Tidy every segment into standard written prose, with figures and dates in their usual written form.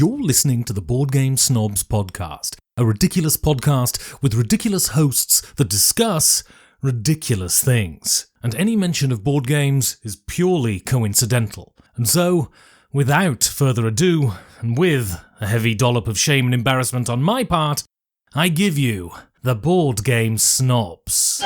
You're listening to the Board Game Snobs podcast, a ridiculous podcast with ridiculous hosts that discuss ridiculous things. And any mention of board games is purely coincidental. And so, without further ado, and with a heavy dollop of shame and embarrassment on my part, I give you the Board Game Snobs.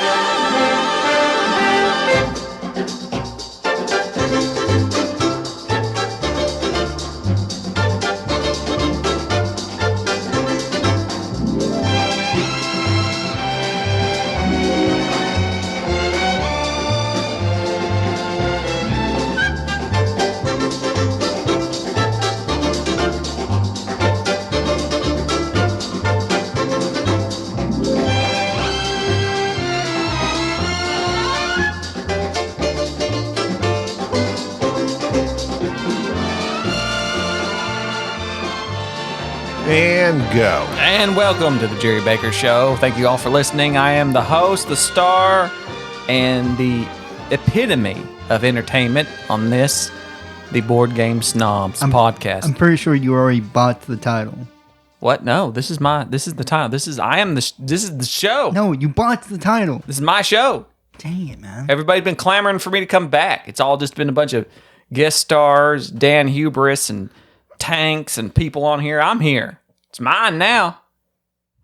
And go. And welcome to the Jerry Baker Show. Thank you all for listening. I am the host, the star, and the epitome of entertainment on this, the Board Game Snobs podcast. I'm pretty sure you already bought the title. What? No, this is the title. This is the show. No, you bought the title. This is my show. Dang it, man. Everybody's been clamoring for me to come back. It's all just been a bunch of guest stars, Dan Hubris and Tanks and people on here. I'm here. It's mine now.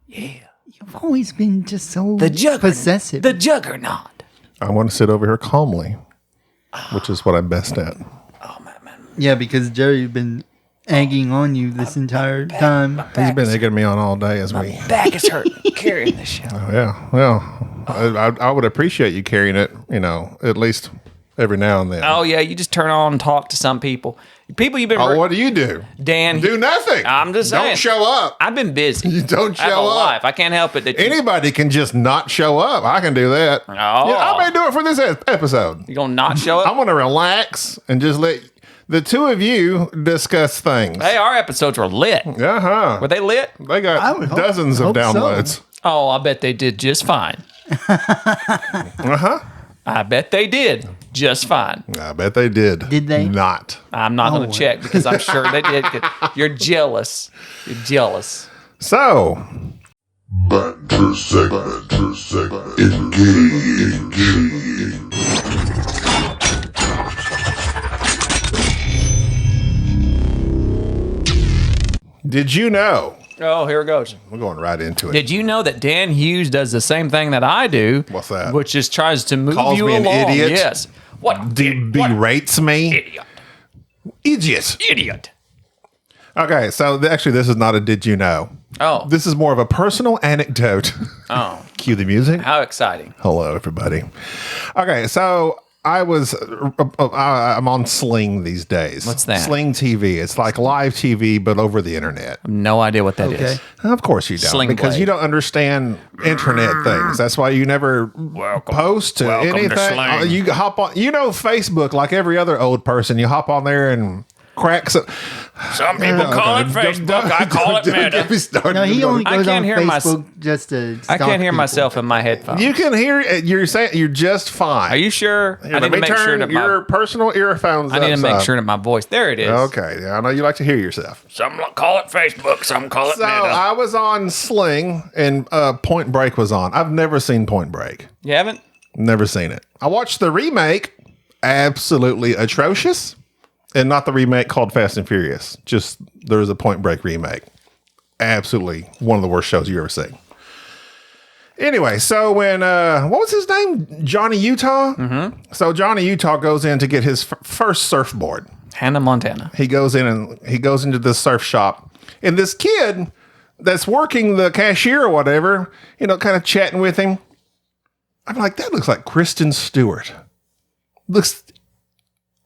Yeah. You've always been just so Juggernaut. possessive. The Juggernaut. I want to sit over here calmly, which is what I'm best at. Oh, man. Yeah, because Jerry's been egging on you this entire time. He's been egging me on all day as we... Back is hurt carrying this show. Oh, yeah. Well, I would appreciate you carrying it, at least every now and then. Oh, yeah. You just turn on and talk to some people. People you've been... What do you do? Dan... Do nothing. I'm just saying. Don't show up. I've been busy. You don't I have show a up. life. I can't help it. That Anybody can just not show up. I can do that. Oh. Yeah, I may do it for this episode. You gonna not show up? I'm going to relax and just let the two of you discuss things. Hey, our episodes were lit. Uh-huh. Were they lit? They I got would dozens of hope so. downloads. Oh, I bet they did just fine. Uh-huh. I bet they did just fine. I bet they did. Did they? Not. I'm not going to check because I'm sure they did. 'Cause you're jealous. You're jealous. So, Banter segment. Engage. did you know? Oh, here it goes. We're going right into it. Did you know that Dan Hughes does the same thing that I do? What's that? Which is tries to move Calls you me an along. idiot? Yes. What? Berates me? Idiot. Idiot. Idiot. Okay, so actually, this is not a did you know. Oh. This is more of a personal anecdote. Oh. Cue the music. How exciting. Hello, everybody. Okay, so I'm on Sling these days. What's that? Sling TV. It's like live TV, but over the internet. No idea what that is. Of course you don't, Sling because blade. you don't understand internet things. That's why you never post to welcome to anything. Sling. You hop on, Facebook, like every other old person. You hop on there and crack some. Some people call it Facebook. I call it Meta. No, he only I goes can't on hear Facebook just to I stalk can't hear people. myself in my headphones. You can hear it. You're saying you're just fine. Are you sure? Here, I need let to me make sure turn that your personal earphones. I need to make up, sure that my voice. There it is. Okay, yeah, I know you like to hear yourself. Some call it Facebook. Some call it So I was on Sling and Point Break was on. I've never seen Point Break. You haven't? Never seen it. I watched the remake. Absolutely atrocious. And not the remake called Fast and Furious. Just there's a Point Break remake. Absolutely one of the worst shows you ever seen. Anyway, so when what was his name? Johnny Utah. Mm-hmm. So Johnny Utah goes in to get his first surfboard. Hannah Montana. He goes into this surf shop, and this kid that's working the cashier or whatever, kind of chatting with him. I'm like, that looks like Kristen Stewart. Looks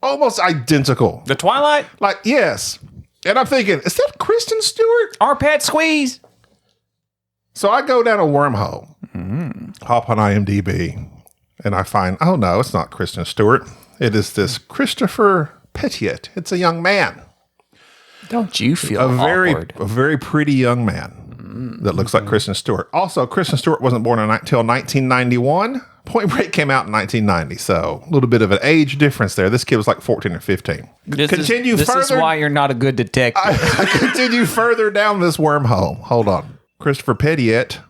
almost identical. The Twilight? Like, yes. And I'm thinking, is that Kristen Stewart? Our Pat Squeeze? So I go down a wormhole, hop on IMDb, and I find, oh no, it's not Kristen Stewart. It is this Christopher Pettiot. It's a young man. Don't you feel a very pretty young man that looks like Kristen Stewart. Also, Kristen Stewart wasn't born until 1991. Point Break came out in 1990, so a little bit of an age difference there. This kid was like 14 or 15. This is why you're not a good detective. I continue further down this wormhole. Hold on. Christopher Pettiette,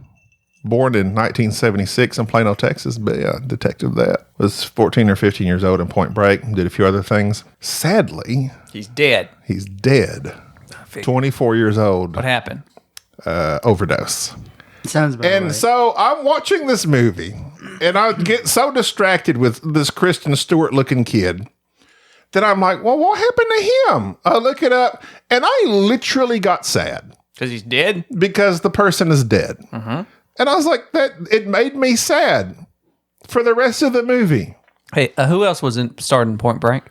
born in 1976 in Plano, Texas, but yeah, detective that. Was 14 or 15 years old in Point Break, did a few other things. Sadly, He's dead. he's dead. 24 years old. What happened? Overdose. Sounds about And right. so I'm watching this movie, and I get so distracted with this Kristen Stewart looking kid that I'm like, well, what happened to him? I look it up, and I literally got sad Because he's dead? because the person is dead. And I was like, it made me sad for the rest of the movie. Hey, who else was starring Point Break?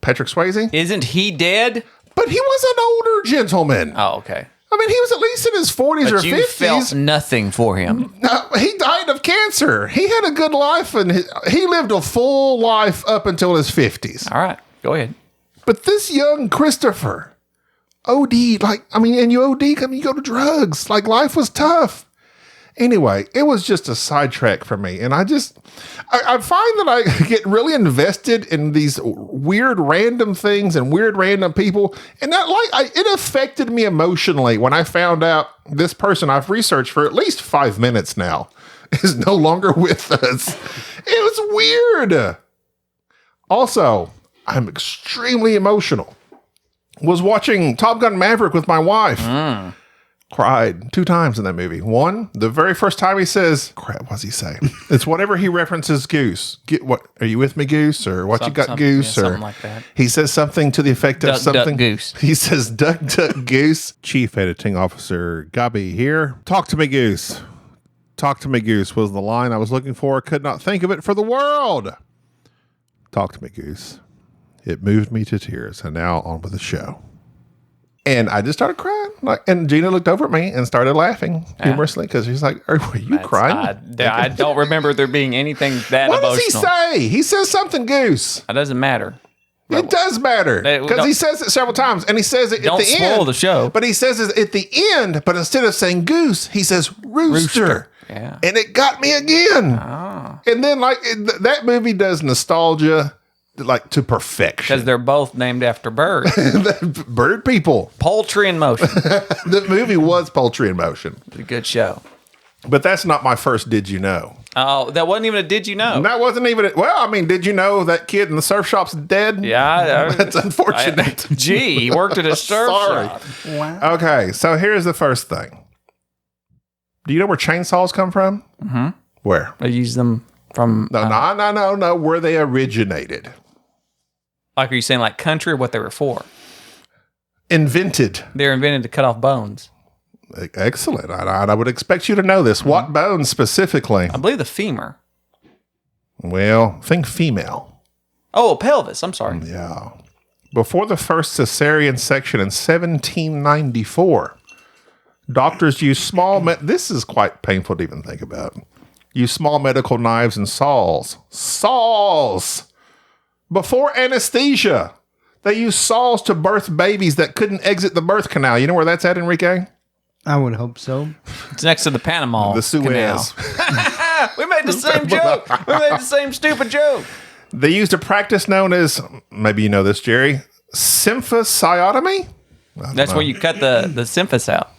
Patrick Swayze, Isn't he dead? but he was an older gentleman. Oh, okay. I mean, he was at least in his 40s But or you 50s. felt nothing for him. He died of cancer. He had a good life, and he lived a full life up until his 50s. All right, go ahead. But this young Christopher OD'd, and you OD, you go to drugs. Like, life was tough. Anyway, it was just a sidetrack for me. And I find that I get really invested in these weird random things and weird random people. And it affected me emotionally when I found out this person I've researched for at least 5 minutes now is no longer with us. It was weird. Also, I'm extremely emotional. Was watching Top Gun Maverick with my wife. Cried 2 times in that movie. One, the very first time he says, crap, what's he say? It's whatever he references Goose. Are you with me, Goose? Or what you got, Goose? Yeah, or something like that. He says something to the effect of Duck, something. duck, goose. He says, duck, duck, goose. Chief Editing Officer Gabi here. Talk to me, Goose. Talk to me, Goose was the line I was looking for. Could not think of it for the world. Talk to me, Goose. It moved me to tears. And now on with the show. And I just started crying. And Gina looked over at me and started laughing humorously because she's like, are you crying? I don't remember there being anything that What emotional. does he say? He says something, Goose. It doesn't matter. It does matter because he says it several times, and he says it at the end. Don't spoil the show. But he says it at the end. But instead of saying goose, he says rooster. Yeah. And it got me again. And then that movie does nostalgia to perfection. Because they're both named after birds. Bird people. Poultry in Motion. The movie was Poultry in Motion. It's a good show. But that's not my first Did You Know. Oh, that wasn't even a Did You Know? That wasn't even did you know that kid in the surf shop's dead? Yeah. That's unfortunate. Gee, he worked at a surf Sorry. shop. Wow. Okay, so here's the first thing. Do you know where chainsaws come from? Mm-hmm. Where? They use them from... No. Where they originated. Like, are you saying like country or what they were for? Invented. They're invented to cut off bones. Excellent. I would expect you to know this. What bones specifically? I believe the femur. Well, think female. Oh, pelvis. I'm sorry. Yeah. Before the first cesarean section in 1794, doctors used this is quite painful to even think about. Use small medical knives and saws. Saws! Before anesthesia, they used saws to birth babies that couldn't exit the birth canal. You know where that's at, Enrique? I would hope so. It's next to the Panama The Suez. Canal. We made the same joke. We made the same stupid joke. They used a practice known as, maybe you know this, Jerry, symphysiotomy? That's where you cut the symphysis out.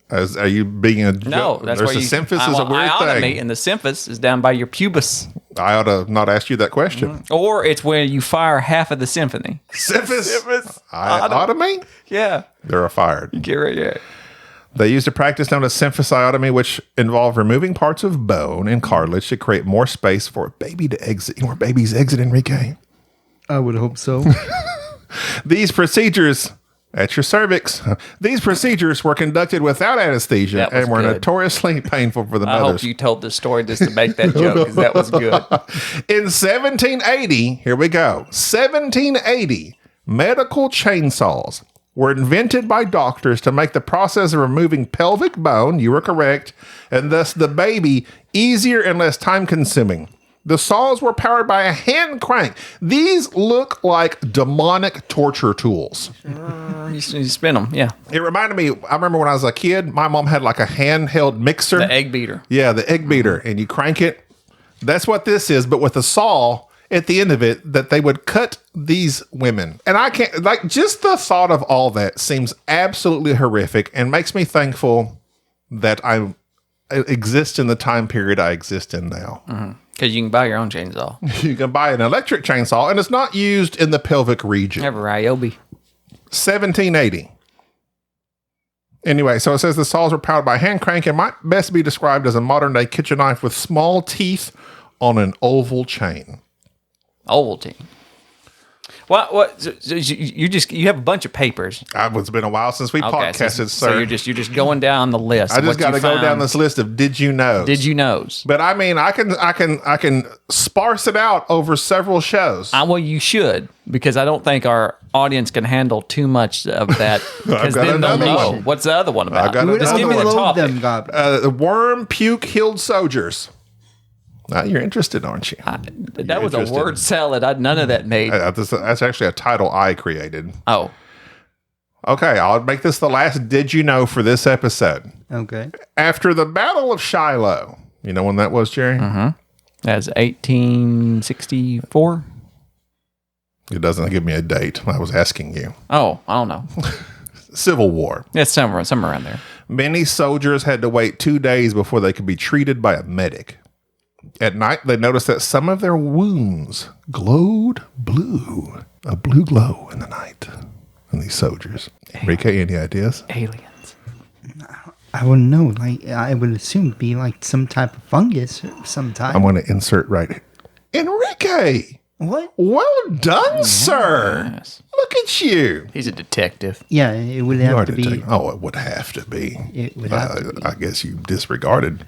Are you being a No, joke? that's There's where a you... symphysis is a weird iotomy, thing. and the symphysis is down by your pubis. I ought to not ask you that question. Or it's where you fire half of the symphony. Symphysis? Iotomy? Yeah. They're fired. Get right, yeah. They used a practice known as symphysiotomy, which involved removing parts of bone and cartilage to create more space for a baby to exit. You know where babies exit, Enrique? I would hope so. These procedures, at your cervix, these procedures were conducted without anesthesia That was and were good. notoriously painful for the I mothers. hope you told this story just to make that joke, because that was good. In 1780, here we go, 1780, medical chainsaws were invented by doctors to make the process of removing pelvic bone, you were correct, and thus the baby easier and less time-consuming. The saws were powered by a hand crank. These look like demonic torture tools. You spin them, yeah. It reminded me, I remember when I was a kid, my mom had like a handheld mixer. The egg beater. Yeah, the egg beater. And you crank it. That's what this is, but with a saw at the end of it, that they would cut these women. And I can't, like, just the thought of all that seems absolutely horrific and makes me thankful that I exist in the time period I exist in now. Because you can buy your own chainsaw. You can buy an electric chainsaw, and it's not used in the pelvic region. Have a Ryobi. 1780. Anyway, so it says the saws were powered by hand crank and might best be described as a modern-day kitchen knife with small teeth on an oval chain. Ovaltine. What? So you have a bunch of papers. It's been a while since we podcasted, so sir. you're just going down the list. I just got to go down this list of did you know? Did you knows? But I mean, I can sparse it out over several shows. Well, you should, because I don't think our audience can handle too much of that. Because got then they'll another know. one. What's the other one about? I got another Just give me the one. topic. Them, God. The worm puke healed soldiers. Now you're interested, aren't you? That was a word salad. None of that made. That's actually a title I created. Oh. Okay, I'll make this the last did you know for this episode. Okay. After the Battle of Shiloh, you know when that was, Jerry? That's 1864. It doesn't give me a date. I was asking you. Oh, I don't know. Civil War. It's somewhere around there. Many soldiers had to wait 2 days before they could be treated by a medic. At night, they noticed that some of their wounds glowed blue, a blue glow in the night. And these soldiers. Enrique, any ideas? Aliens. I wouldn't know. Like, I would assume it'd be like some type of fungus of some type. I'm going to insert right here. Enrique! What? Well done, sir! Yes. Look at you. He's a detective. Yeah, it would You have are to be. detective. Oh, it would have to be. It would have to be. I guess you disregarded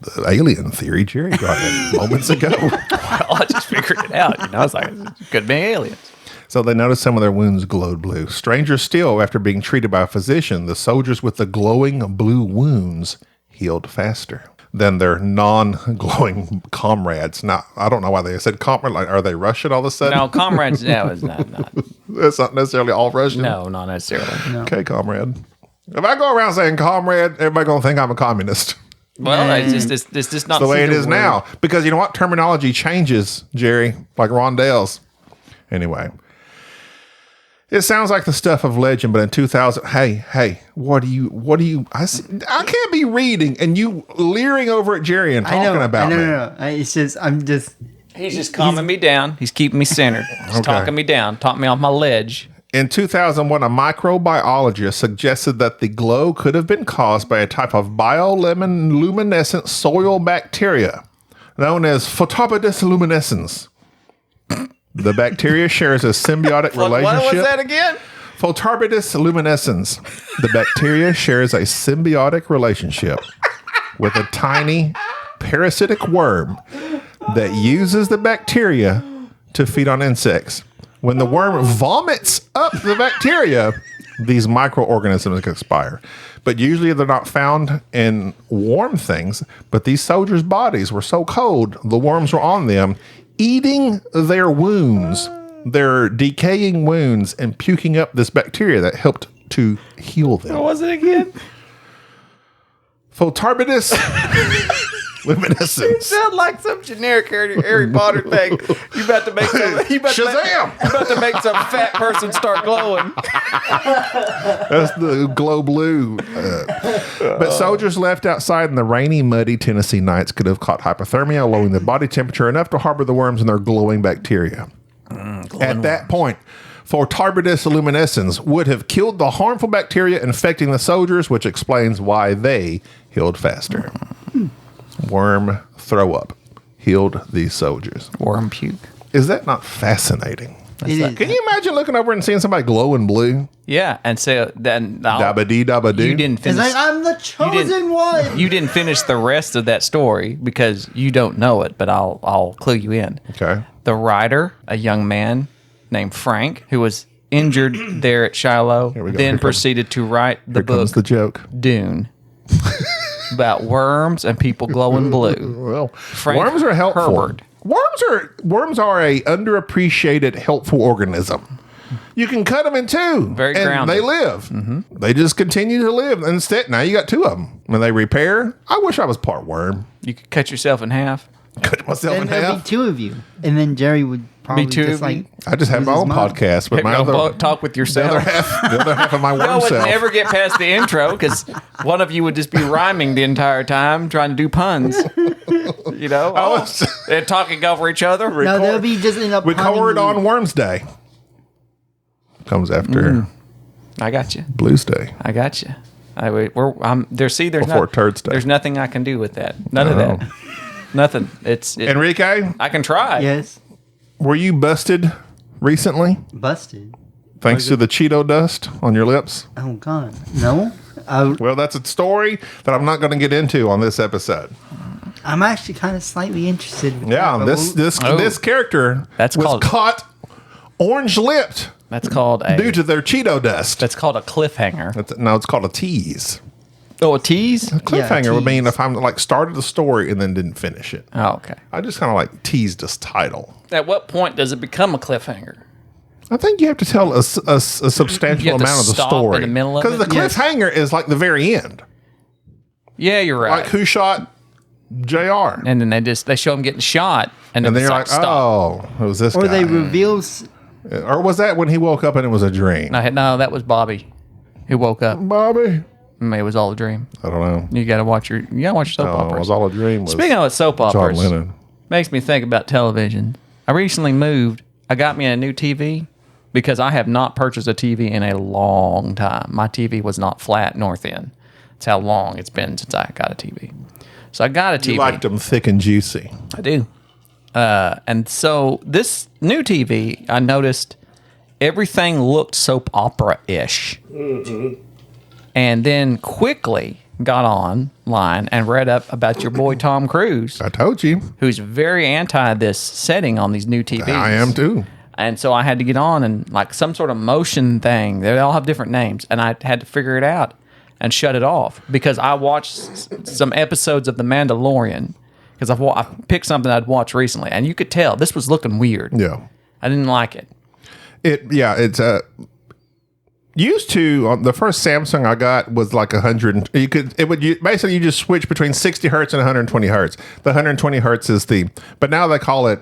the alien theory Jerry got in moments ago. Well, I just figured it out. I was like, it could be aliens. So they noticed some of their wounds glowed blue. Stranger still, after being treated by a physician, the soldiers with the glowing blue wounds healed faster than their non-glowing comrades. Now, I don't know why they said comrade. Like, are they Russian all of a sudden? No, comrades, no, it's not. That's not necessarily all Russian. No, not necessarily. No. Okay, comrade. If I go around saying comrade, everybody going to think I'm a communist. Well, it's just not the way it the is word. now. Because you know what? Terminology changes, Jerry, like Rondell's. Anyway. It sounds like the stuff of legend, but in 2000, hey, what do you, I can't be reading and you leering over at Jerry and talking about me. No. It's just, He's just calming me down. He's keeping me centered. He's talking me down, talking me off my ledge. In 2001, a microbiologist suggested that the glow could have been caused by a type of bioluminescent soil bacteria known as Photopodus luminescens. The bacteria shares a symbiotic relationship. What was that again? Photopodus luminescens. The bacteria shares a symbiotic relationship with a tiny parasitic worm that uses the bacteria to feed on insects. When the worm vomits up the bacteria, these microorganisms expire. But usually they're not found in warm things. But these soldiers' bodies were so cold, the worms were on them, eating their wounds, their decaying wounds, and puking up this bacteria that helped to heal them. What was it again? Photopodus luminescens. Sound like some generic Harry Potter thing. You about to make some? Shazam! You about to make some fat person start glowing? That's the glow blue. But soldiers left outside in the rainy, muddy Tennessee nights could have caught hypothermia, lowering the body temperature enough to harbor the worms in their glowing bacteria. At that point, Photopodus luminescens would have killed the harmful bacteria infecting the soldiers, which explains why they healed faster. Worm throw up healed these soldiers. Worm puke. Is that not fascinating? it is. Can you imagine looking over and seeing somebody glowing blue? Yeah, and so then Dabba-dee, dabba-doo. you didn't It's finish. like, I'm the chosen one. You didn't finish the rest of that story because you don't know it, but I'll clue you in. Okay. The writer, a young man named Frank, who was injured there at Shiloh, we go. then Here proceeded to write the Here book comes the joke. Dune about worms and people glowing blue. Well, Frank worms are helpful. Herbert. Worms are a underappreciated helpful organism. You can cut them in two, Very and grounded. they live. They just continue to live. Instead, now you got two of them. When they repair, I wish I was part worm. You could cut yourself in half. Cut myself in And there'll be half. 2 of you. And then Jerry would probably two just of you? like... I just have lose my his own mind. podcast with my other talk with the yourself. other half of my I worm would self. never get past the intro because one of you would just be rhyming the entire time, trying to do puns. You know, and talking over each other. No, they'll be just end up Record punning on Worms Day. Comes after I got you. Blues Day. I got you. There's Before Turds Day. there's nothing I can do with that. None of that. Nothing. Enrique, I can try. Yes. were you busted recently? Busted. Thanks to the Cheeto dust on your lips? Oh, God. No? Well, that's a story that I'm not going to get into on this episode. I'm actually kind of slightly interested. With Yeah, that, but this character That's was called- caught orange-lipped That's called due to their Cheeto dust. That's called a cliffhanger. No, it's called a tease. Oh, a tease? Cliffhanger would mean tease. if I'm like started the story and then didn't finish it. Oh, okay. I just kind of like teased this title. At what point does it become a cliffhanger? I think you have to tell a substantial You have to amount of the stop story in the middle of because it? the cliffhanger is like the very end. Yeah, you're right. Like who shot JR? And then they show him getting shot, and then And then you're it's like, stop. oh, it was this Or guy. they reveal... Or was that when he woke up and it was a dream? No, that was Bobby who woke up. Bobby? It was all a dream. I don't know. You got to watch soap Oh, it operas. was all a dream. Was Speaking of soap John operas, Lennon. makes me think about television. I recently moved. I got me a new TV because I have not purchased a TV in a long time. My TV was not flat nor thin. That's how long it's been since I got a TV. So I got a TV. You liked them thick and juicy. I do. And so this new TV, I noticed everything looked soap opera-ish. And then quickly got online and read up about your boy Tom Cruise, I told you. who's very anti this setting on these new TVs. I am too. And so I had to get on and like some sort of motion thing. They all have different names. And I had to figure it out and shut it off because I watched some episodes of The Mandalorian because I picked something I'd watched recently. And you could tell this was looking weird. Yeah. I didn't like it. It's used to on the first Samsung I got was like 100. Basically you just switch between 60 hertz and 120 hertz. The 120 hertz is but now they call it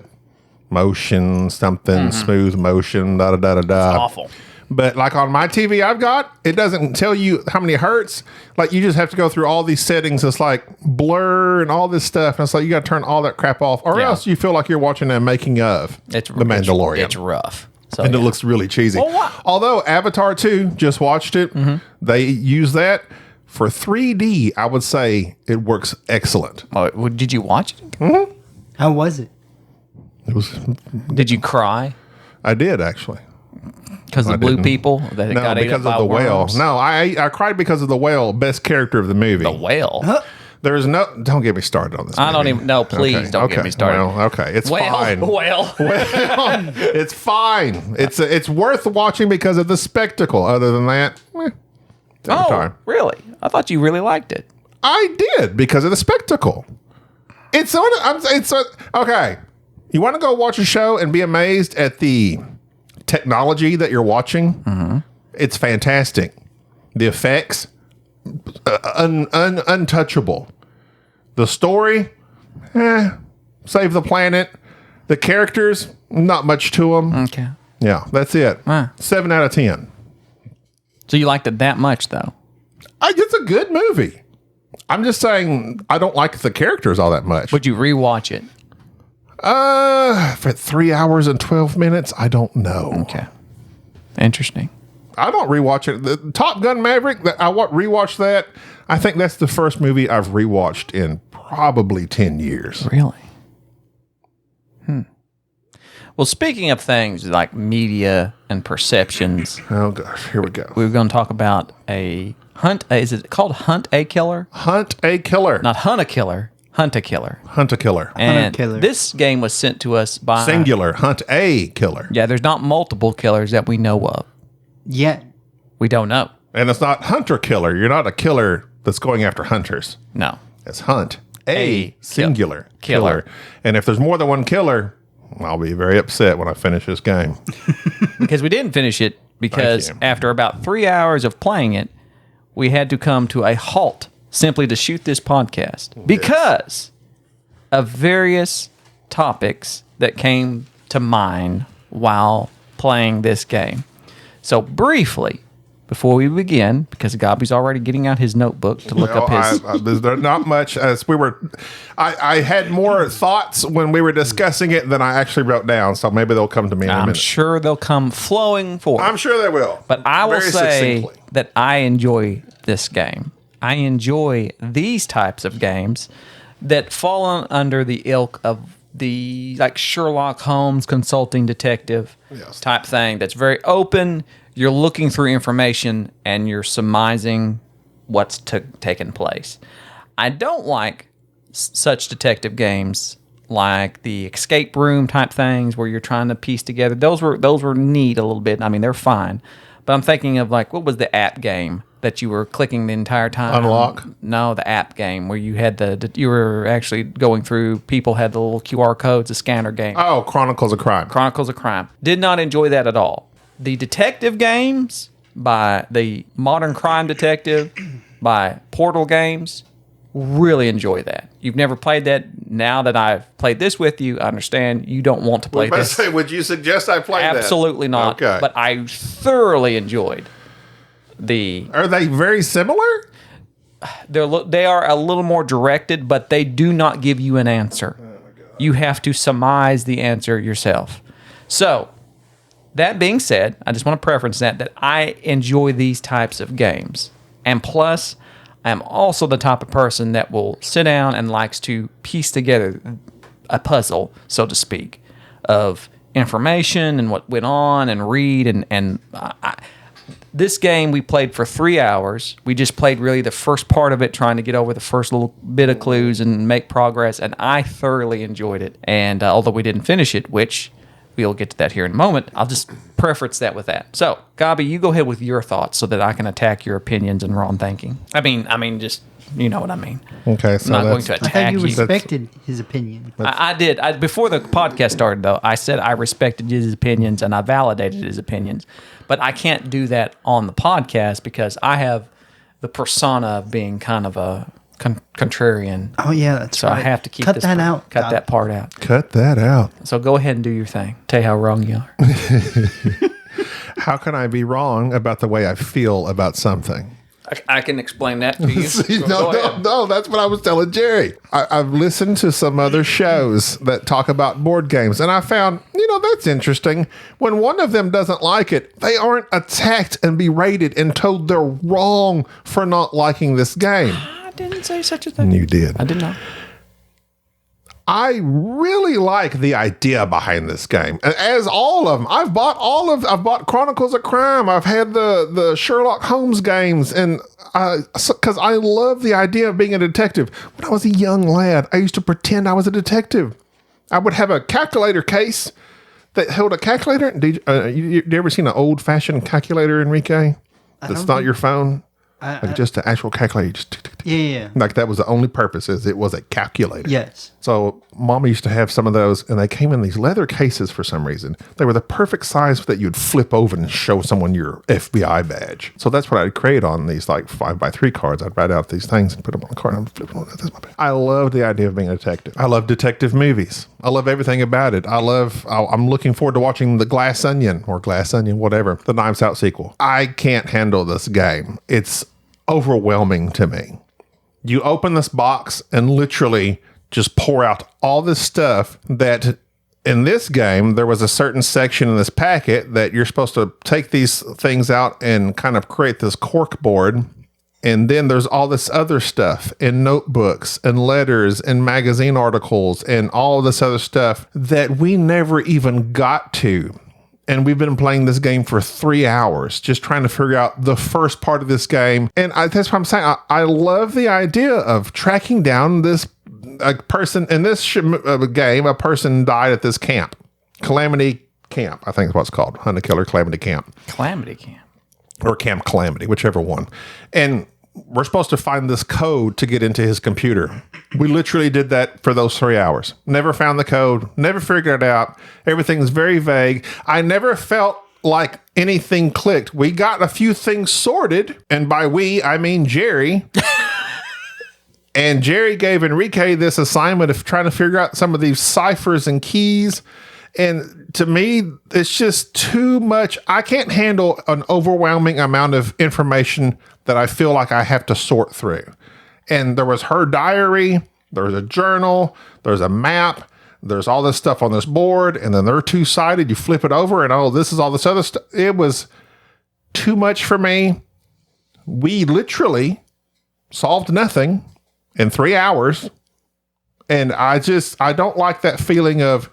motion something, smooth motion, da da da da da. Awful. But like on my TV I've got, it doesn't tell you how many hertz. Like you just have to go through all these settings. It's like blur and all this stuff. And it's like you got to turn all that crap off, or Yeah. else you feel like you're watching a making of The Mandalorian. It's rough. So, And yeah. it looks really cheesy. Well, what- Although Avatar 2, just watched it, they use that for 3D. I would say it works excellent. Oh, did you watch it? How was it? It was. Did you cry? I did actually. Because the blue didn't. people that No, got ate because up of by the whale. worms? No, I cried because of the whale. Best character of the movie. The whale. There's no. Don't get me started on this. I don't movie. even. No, please don't get me started. Well, okay, it's fine. Whale. It's fine. It's worth watching because of the spectacle. Other than that, Oh, time. really? I thought you really liked it. I did because of the spectacle. Okay. You want to go watch a show and be amazed at the technology that you're watching? It's fantastic. The effects, untouchable. The story, save the planet. The characters, not much to them. Okay. Yeah, that's it. 7 out of 10. So you liked it that much, though? It's a good movie. I'm just saying I don't like the characters all that much. Would you rewatch it? For 3 hours and 12 minutes, I don't know. Okay. Interesting. I don't rewatch it. The Top Gun Maverick, rewatched that. I think that's the first movie I've rewatched in probably 10 years. Really? Well, speaking of things like media and perceptions, Oh gosh, here we go. we were going to talk about a hunt. Is it called Hunt a Killer? Hunt a Killer. Not Hunt a Killer. Hunt a Killer. Hunt a Killer. And Killer. this game was sent to us by Singular. Hunt a Killer. Yeah, there's not multiple killers that we know of. Yet. We don't know. And it's not Hunter Killer. You're not a killer that's going after hunters. No. It's Hunt a A singular killer. killer. And if there's more than one killer, I'll be very upset when I finish this game. Because we didn't finish it because Thank you. after about 3 hours of playing it, we had to come to a halt simply to shoot this podcast because of various topics that came to mind while playing this game. So briefly, before we begin, because Gabi's already getting out his notebook to look up his... There's not much. As we were, I had more thoughts when we were discussing it than I actually wrote down. So maybe they'll come to me in a I'm minute. sure they'll come flowing forth. I'm sure they will. But I will Very say succinctly. that I enjoy this game. I enjoy these types of games that fall under the ilk of the like Sherlock Holmes consulting detective type thing that's very open. You're looking through information and you're surmising what's taken place. I don't like such detective games like the escape room type things where you're trying to piece together. Those were neat a little bit. I mean, they're fine. But I'm thinking of like, what was the app game that you were clicking the entire time? Unlock? No, the app game where you had you were actually going through, people had the little QR codes, the scanner game. Oh, Chronicles of Crime. Chronicles of Crime. Did not enjoy that at all. The detective games by the Modern Crime Detective, by Portal Games, really enjoy that. You've never played that. Now that I've played this with you, I understand you don't want to play this. Say, would you suggest I play that? Absolutely not. Okay. But I thoroughly enjoyed the... Are they very similar? They are a little more directed, but they do not give you an answer. Oh my God. You have to surmise the answer yourself. So, that being said, I just want to preference that I enjoy these types of games. And plus, I'm also the type of person that will sit down and likes to piece together a puzzle, so to speak, of information and what went on and read. This game we played for 3 hours. We just played really the first part of it, trying to get over the first little bit of clues and make progress. And I thoroughly enjoyed it. And although we didn't finish it, which... we'll get to that here in a moment. I'll just preference that with that. So, Gabi, you go ahead with your thoughts so that I can attack your opinions and wrong thinking. I mean, just, you know what I mean. Okay, so I'm not going to I attack thought you you. respected his opinion. I did. Before the podcast started, though, I said I respected his opinions and I validated his opinions. But I can't do that on the podcast because I have the persona of being kind of a contrarian. Oh, yeah, that's so right. I have to keep Cut this that out. Cut that part out. Cut that out. So go ahead and do your thing. Tell you how wrong you are. How can I be wrong about the way I feel about something? I can explain that to you. See, Go ahead. no, that's what I was telling Jerry. I've listened to some other shows that talk about board games, and I found, that's interesting. When one of them doesn't like it, they aren't attacked and berated and told they're wrong for not liking this game. I didn't say such a thing. You did. I did not. I really like the idea behind this game. As all of them, I've bought Chronicles of Crime. I've had the Sherlock Holmes games, and because I love the idea of being a detective. When I was a young lad, I used to pretend I was a detective. I would have a calculator case that held a calculator. Did you ever seen an old fashioned calculator, Enrique? That's not your phone. Just an actual calculator. Just tick, tick, tick. Yeah. Like that was the only purpose, is it was a calculator. Yes. So Mama used to have some of those, and they came in these leather cases for some reason. They were the perfect size that you'd flip over and show someone your FBI badge. So that's what I'd create on these like 5x3 cards. I'd write out these things and put them on a card and flip them on. That's my badge. I love the idea of being a detective. I love detective movies. I love everything about it. I'm looking forward to watching The Glass Onion, whatever, the Knives Out sequel. I can't handle this game. It's overwhelming to me. You open this box and literally just pour out all this stuff that in this game, there was a certain section in this packet that you're supposed to take these things out and kind of create this cork board. And then there's all this other stuff in notebooks and letters and magazine articles and all this other stuff that we never even got to. And we've been playing this game for 3 hours, just trying to figure out the first part of this game. And that's what I'm saying. I love the idea of tracking down this person. In this game, a person died at this camp. Calamity Camp, I think is what it's called. Hunt a Killer Calamity Camp. Calamity Camp. Or Camp Calamity, whichever one. And we're supposed to find this code to get into his computer. We literally did that for those 3 hours. Never found the code, never figured it out. Everything's very vague. I never felt like anything clicked. We got a few things sorted, and by we, I mean Jerry. And Jerry gave Enrique this assignment of trying to figure out some of these ciphers and keys. And to me, it's just too much. I can't handle an overwhelming amount of information that I feel like I have to sort through. And there was her diary, there's a journal, there's a map, there's all this stuff on this board, and then they're two-sided. You flip it over, and oh, this is all this other stuff. It was too much for me. We literally solved nothing in 3 hours. And I don't like that feeling of,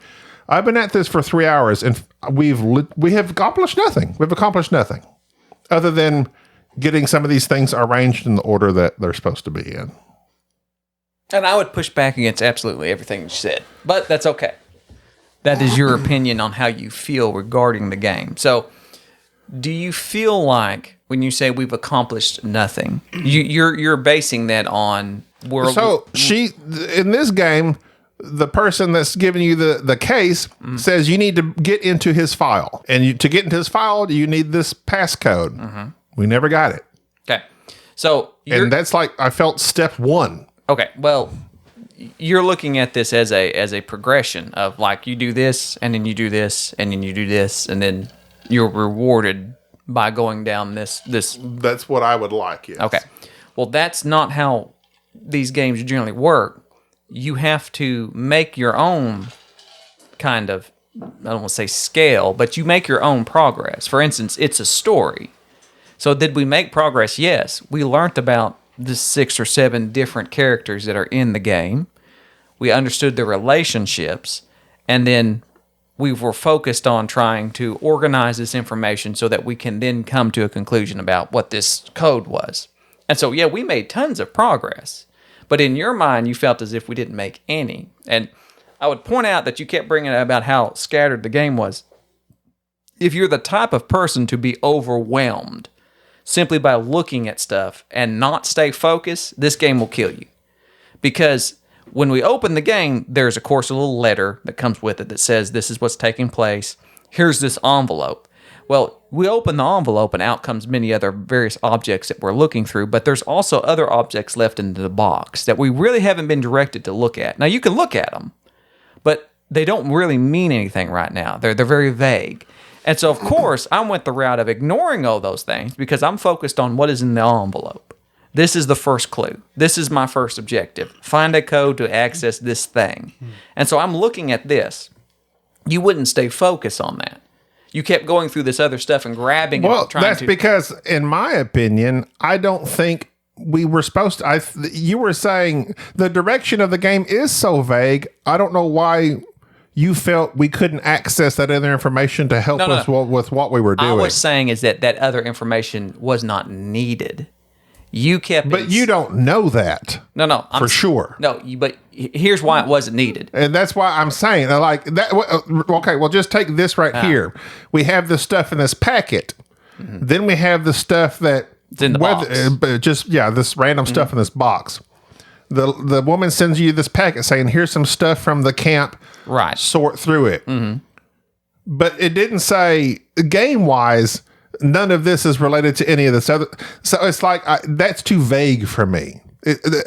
I've been at this for 3 hours, and we have accomplished nothing. We've accomplished nothing other than getting some of these things arranged in the order that they're supposed to be in. And I would push back against absolutely everything you said, but that's okay. That is your opinion on how you feel regarding the game. So, do you feel like when you say we've accomplished nothing, you're basing that on world? So in this game, the person that's giving you the case says you need to get into his file, and to get into his file, you need this passcode. Mm-hmm. We never got it. Okay, so and that's like I felt step one. Okay, well, you're looking at this as a progression of like you do this, and then you do this, and then you do this, and then you're rewarded by going down this. That's what I would like. Yes. Okay, well, that's not how these games generally work. You have to make your own kind of, I don't want to say scale, but you make your own progress. For instance, it's a story. So did we make progress? Yes. We learned about the 6 or 7 different characters that are in the game. We understood the relationships, and then we were focused on trying to organize this information so that we can then come to a conclusion about what this code was. And so, yeah, we made tons of progress. But in your mind, you felt as if we didn't make any. And I would point out that you kept bringing up about how scattered the game was. If you're the type of person to be overwhelmed simply by looking at stuff and not stay focused, this game will kill you. Because when we open the game, there's, of course, a little letter that comes with it that says this is what's taking place. Here's this envelope. Well, we open the envelope and out comes many other various objects that we're looking through, but there's also other objects left in the box that we really haven't been directed to look at. Now, you can look at them, but they don't really mean anything right now. They're very vague. And so, of course, I went the route of ignoring all those things because I'm focused on what is in the envelope. This is the first clue. This is my first objective. Find a code to access this thing. And so I'm looking at this. You wouldn't stay focused on that. You kept going through this other stuff and grabbing well, it. Well, that's because, in my opinion, I don't think we were supposed to. You were saying the direction of the game is so vague. I don't know why you felt we couldn't access that other information to help us with what we were doing. I was saying is that other information was not needed. You kept, but you don't know that. No, for sure. No, but here's why it wasn't needed, and that's why I'm saying like that. Okay, well, just take this right here. We have the stuff in this packet. Mm-hmm. Then we have the stuff that it's in the box. This random stuff in this box. The woman sends you this packet saying, "Here's some stuff from the camp. Right, sort through it." Mm-hmm. But it didn't say game wise. None of this is related to any of this other. So it's like, that's too vague for me.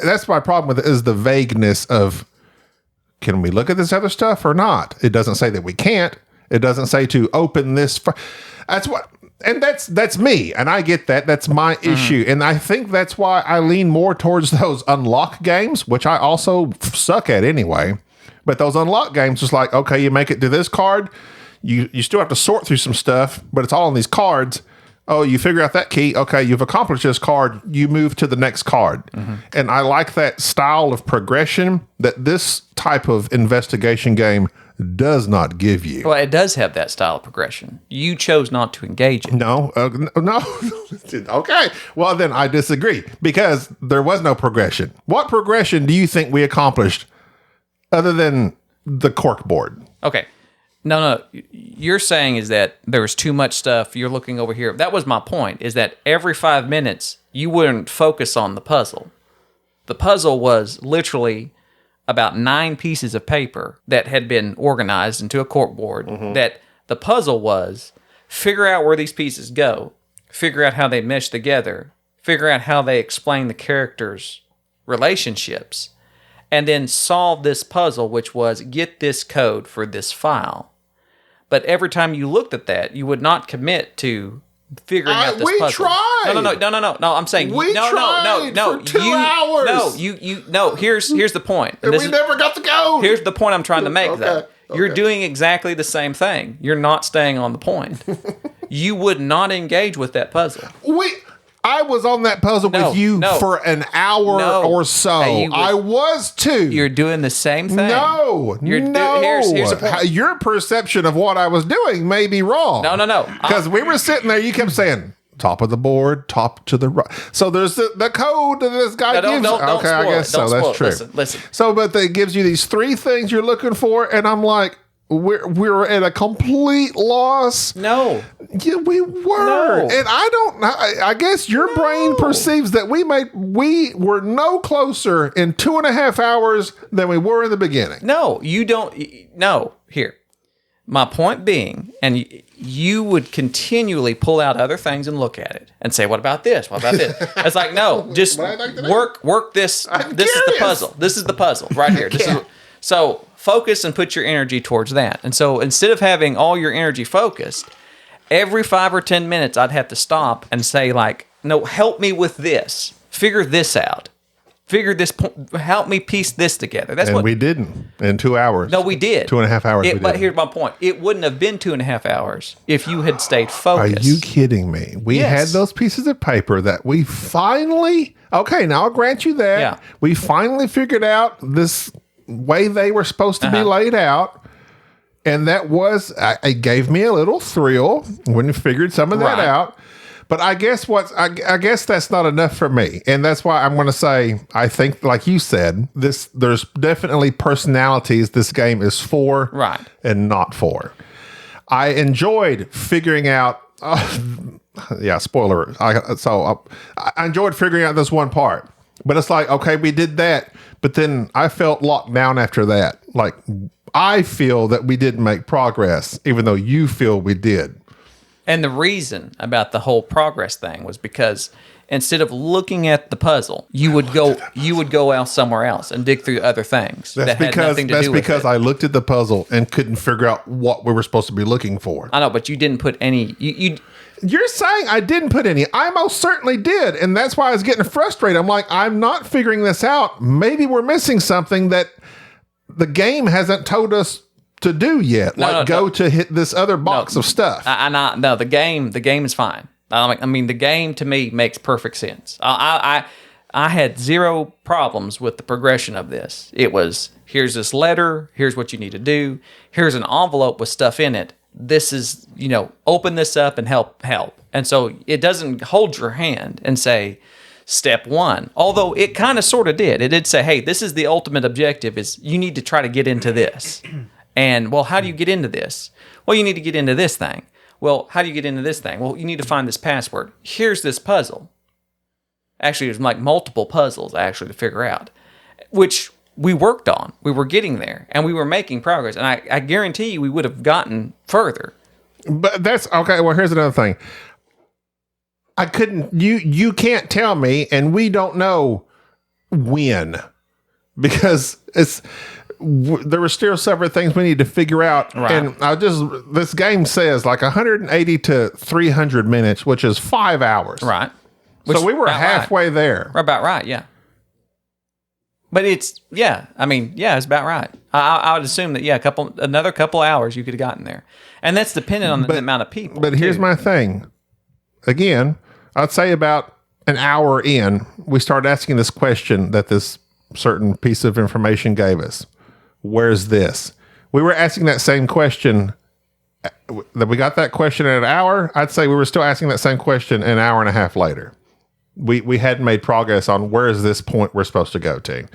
That's my problem with it, is the vagueness of, can we look at this other stuff or not? It doesn't say that we can't. It doesn't say to open this. That's me. And I get that. That's my issue. And I think that's why I lean more towards those unlock games, which I also suck at anyway. But those unlock games is like, okay, you make it to this card. You still have to sort through some stuff, but it's all on these cards. Oh, you figure out that key. Okay, you've accomplished this card. You move to the next card. Mm-hmm. And I like that style of progression that this type of investigation game does not give you. Well, it does have that style of progression. You chose not to engage it. No. Okay. Well, then I disagree because there was no progression. What progression do you think we accomplished other than the cork board? Okay. No. You're saying is that there was too much stuff. You're looking over here. That was my point, is that every 5 minutes, you wouldn't focus on the puzzle. The puzzle was literally about 9 pieces of paper that had been organized into a cork board. Mm-hmm. That the puzzle was figure out where these pieces go, figure out how they mesh together, figure out how they explain the characters relationships, and then solve this puzzle, which was get this code for this file. But every time you looked at that, you would not commit to figuring out this puzzle. Tried. No. I'm saying we tried for 2 hours. Here's the point. And we never got the code. Here's the point I'm trying to make, though. Okay. You're doing exactly the same thing. You're not staying on the point. You would not engage with that puzzle. I was on that puzzle with you for an hour or so. I was too. You're doing the same thing. No. Here's the point. Your perception of what I was doing may be wrong. No. Because we were sitting there, you kept saying, top of the board, top to the right. So there's the code that this guy gives. Don't okay, I guess so. That's true. Listen. So, but it gives you these 3 things you're looking for, and I'm like, we're at a complete loss. No. Yeah, we were. No. And I guess your brain perceives that we were no closer in 2.5 hours than we were in the beginning. No, you don't. No. Here. My point being, and you would continually pull out other things and look at it and say, what about this? What about this? It's like, no, just work this. This is the puzzle. This is the puzzle right here. So focus and put your energy towards that. And so instead of having all your energy focused, every 5 or 10 minutes, I'd have to stop and say, like, no, help me with this. Figure this out. Help me piece this together. That's and what we didn't in 2 hours. No, we did. 2.5 hours. But here's my point. It wouldn't have been 2.5 hours if you had stayed focused. Are you kidding me? We had those pieces of paper that we finally, okay, now I'll grant you that. Yeah. We finally figured out this way they were supposed to be laid out. And that was, it gave me a little thrill when we figured some of that out. But I guess I guess that's not enough for me. And that's why I'm going to say, I think, like you said, there's definitely personalities this game is for and not for. I enjoyed figuring out, spoiler. I enjoyed figuring out this one part. But it's like, okay, we did that. But then I felt locked down after that. Like, I feel that we didn't make progress, even though you feel we did. And the reason about the whole progress thing was because instead of looking at the puzzle, you would go out somewhere else and dig through other things that had nothing to do with it. That's because I looked at the puzzle and couldn't figure out what we were supposed to be looking for. I know, but you didn't put any. You're saying I didn't put any. I most certainly did, and that's why I was getting frustrated. I'm like, I'm not figuring this out. Maybe we're missing something that the game hasn't told us to do yet. To hit this other box of stuff. The game is fine. I mean, the game to me makes perfect sense. I had zero problems with the progression of this. It was, here's this letter, here's what you need to do, here's an envelope with stuff in it. This is, open this up and help. And so it doesn't hold your hand and say, step 1. Although it kind of sort of did. It did say, hey, this is the ultimate objective, is you need to try to get into this. And, well, how do you get into this? Well, you need to get into this thing. Well, how do you get into this thing? Well, you need to find this password. Here's this puzzle. Actually, there's like multiple puzzles, actually, to figure out, which we worked on. We were getting there, and we were making progress. And I guarantee you we would have gotten further. But that's, okay, well, here's another thing. I couldn't, you can't tell me, and we don't know when, because there were still several things we need to figure out. Right. And this game says like 180 to 300 minutes, which is 5 hours. Right. So we were halfway there. About right, yeah. But it's, it's about right. I would assume that, another couple hours you could have gotten there. And that's dependent on the amount of people. But here's my thing. Again, I'd say about an hour in, we started asking this question that this certain piece of information gave us. Where's this? We were asking that same question. That we got that question in an hour. I'd say we were still asking that same question an hour and a half later. We hadn't made progress on where is this point we're supposed to go to.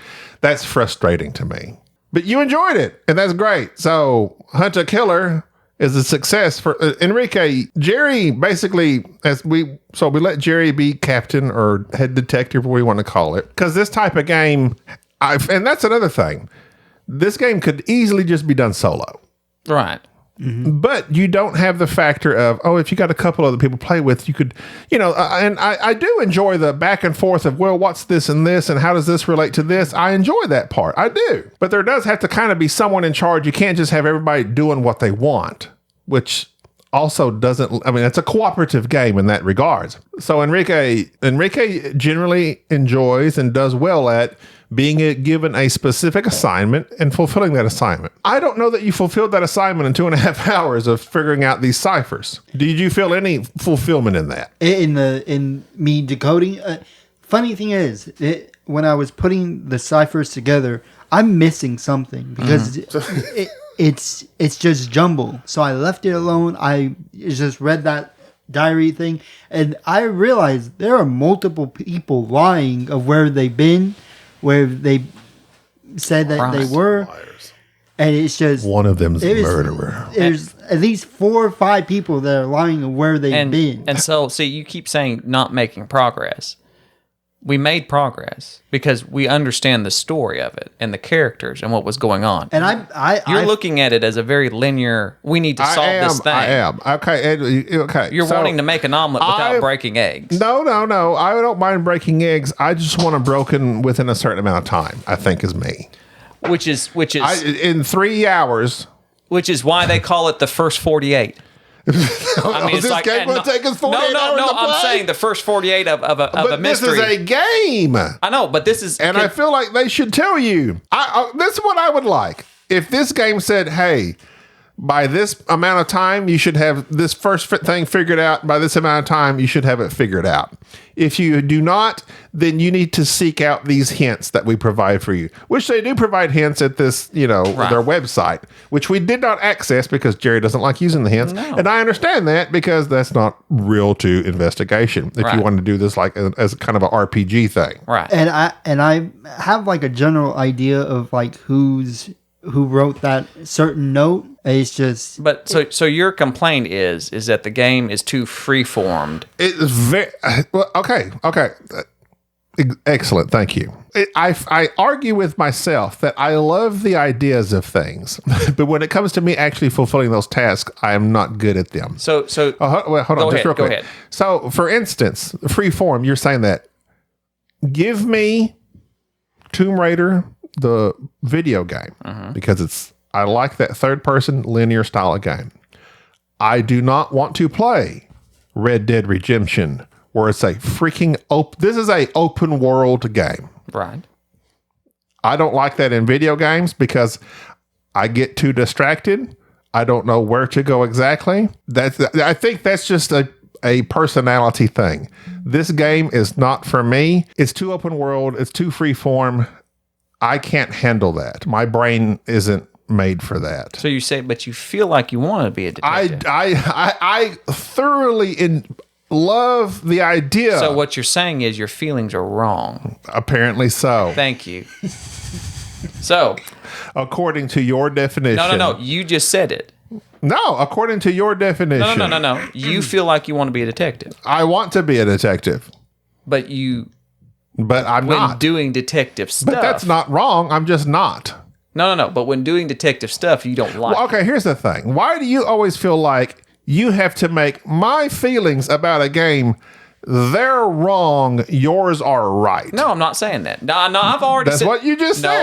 That's frustrating to me. But you enjoyed it, and that's great. So Hunt a Killer is a success for Enrique. Jerry basically, we let Jerry be captain or head detective, whatever we want to call it, because this type of game, and that's another thing. This game could easily just be done solo. Right. But you don't have the factor of, if you got a couple other people to play with, you could, and I do enjoy the back and forth of, well, what's this and how does this relate to this? I enjoy that part. I do. But there does have to kind of be someone in charge. You can't just have everybody doing what they want, which also doesn't, it's a cooperative game in that regards. So Enrique generally enjoys and does well at being given a specific assignment and fulfilling that assignment. I don't know that you fulfilled that assignment in 2.5 hours of figuring out these ciphers. Did you feel any fulfillment in that? In me decoding? Funny thing is, when I was putting the ciphers together, I'm missing something because it's just jumble. So I left it alone. I just read that diary thing, and I realized there are multiple people lying of where they've been, where they said that they were. And it's just one of them's a murderer. There's at least 4 or 5 people that are lying of where they've been. And so, see, you keep saying not making progress. We made progress because we understand the story of it and the characters and what was going on. And you're looking at it as a very linear. We need to solve this thing. I am okay. You're wanting to make an omelet without breaking eggs. No. I don't mind breaking eggs. I just want them broken within a certain amount of time. I think is me. Which is in 3 hours. Which is why they call it the first 48. It's this game will take us 48 hours to play? I'm saying the first 48 of a mystery. This is a game. I know, but this is... And I feel like they should tell you. This is what I would like. If this game said, hey, by this amount of time, you should have this first thing figured out. By this amount of time, you should have it figured out. If you do not, then you need to seek out these hints that we provide for you, which they do provide hints at this, their website, which we did not access because Jerry doesn't like using the hints. No. And I understand that because that's not real to investigation. If you want to do this like as kind of an RPG thing. Right. And I have like a general idea of like who wrote that certain note. It's just... But so your complaint is that the game is too free-formed. It's very... Well, okay. Excellent. Thank you. I argue with myself that I love the ideas of things, but when it comes to me actually fulfilling those tasks, I am not good at them. So hold on, just real quick. Go ahead. So, for instance, free-form, you're saying that give me Tomb Raider, the video game, because I like that third-person linear style of game. I do not want to play Red Dead Redemption, where it's a freaking this is a open world game. Right. I don't like that in video games because I get too distracted. I don't know where to go exactly. I think that's just a personality thing. This game is not for me. It's too open world. It's too free form. I can't handle that. My brain isn't made for that. So you say, but you feel like you want to be a detective. I thoroughly love the idea. So what you're saying is your feelings are wrong. Apparently so. Thank you. So, according to your definition. No. You just said it. No, according to your definition. No. You feel like you want to be a detective. I want to be a detective. But I'm not. When doing detective stuff. But that's not wrong. I'm just not. No. But when doing detective stuff, you don't like. Well, okay, here's the thing. Why do you always feel like you have to make my feelings about a game, they're wrong, yours are right? No, I'm not saying that. No, I've already said... That's what you just said. No,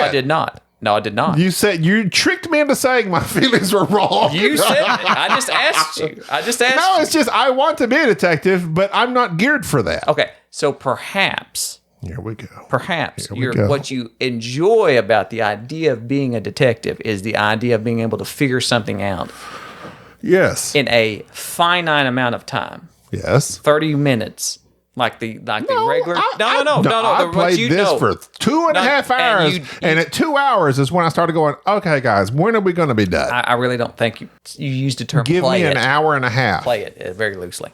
I did not. You said you tricked me into saying my feelings were wrong. You said it. I just asked you. No, it's just I want to be a detective, but I'm not geared for that. Okay, so perhaps... Here we go. Perhaps what you enjoy about the idea of being a detective is the idea of being able to figure something out. Yes. In a finite amount of time. Yes. 30 minutes. Like the regular. No. I played this for 2.5 hours, and at 2 hours is when I started going, okay, guys, when are we going to be done? I really don't think you used the term give play me an hour and a half. Play it very loosely.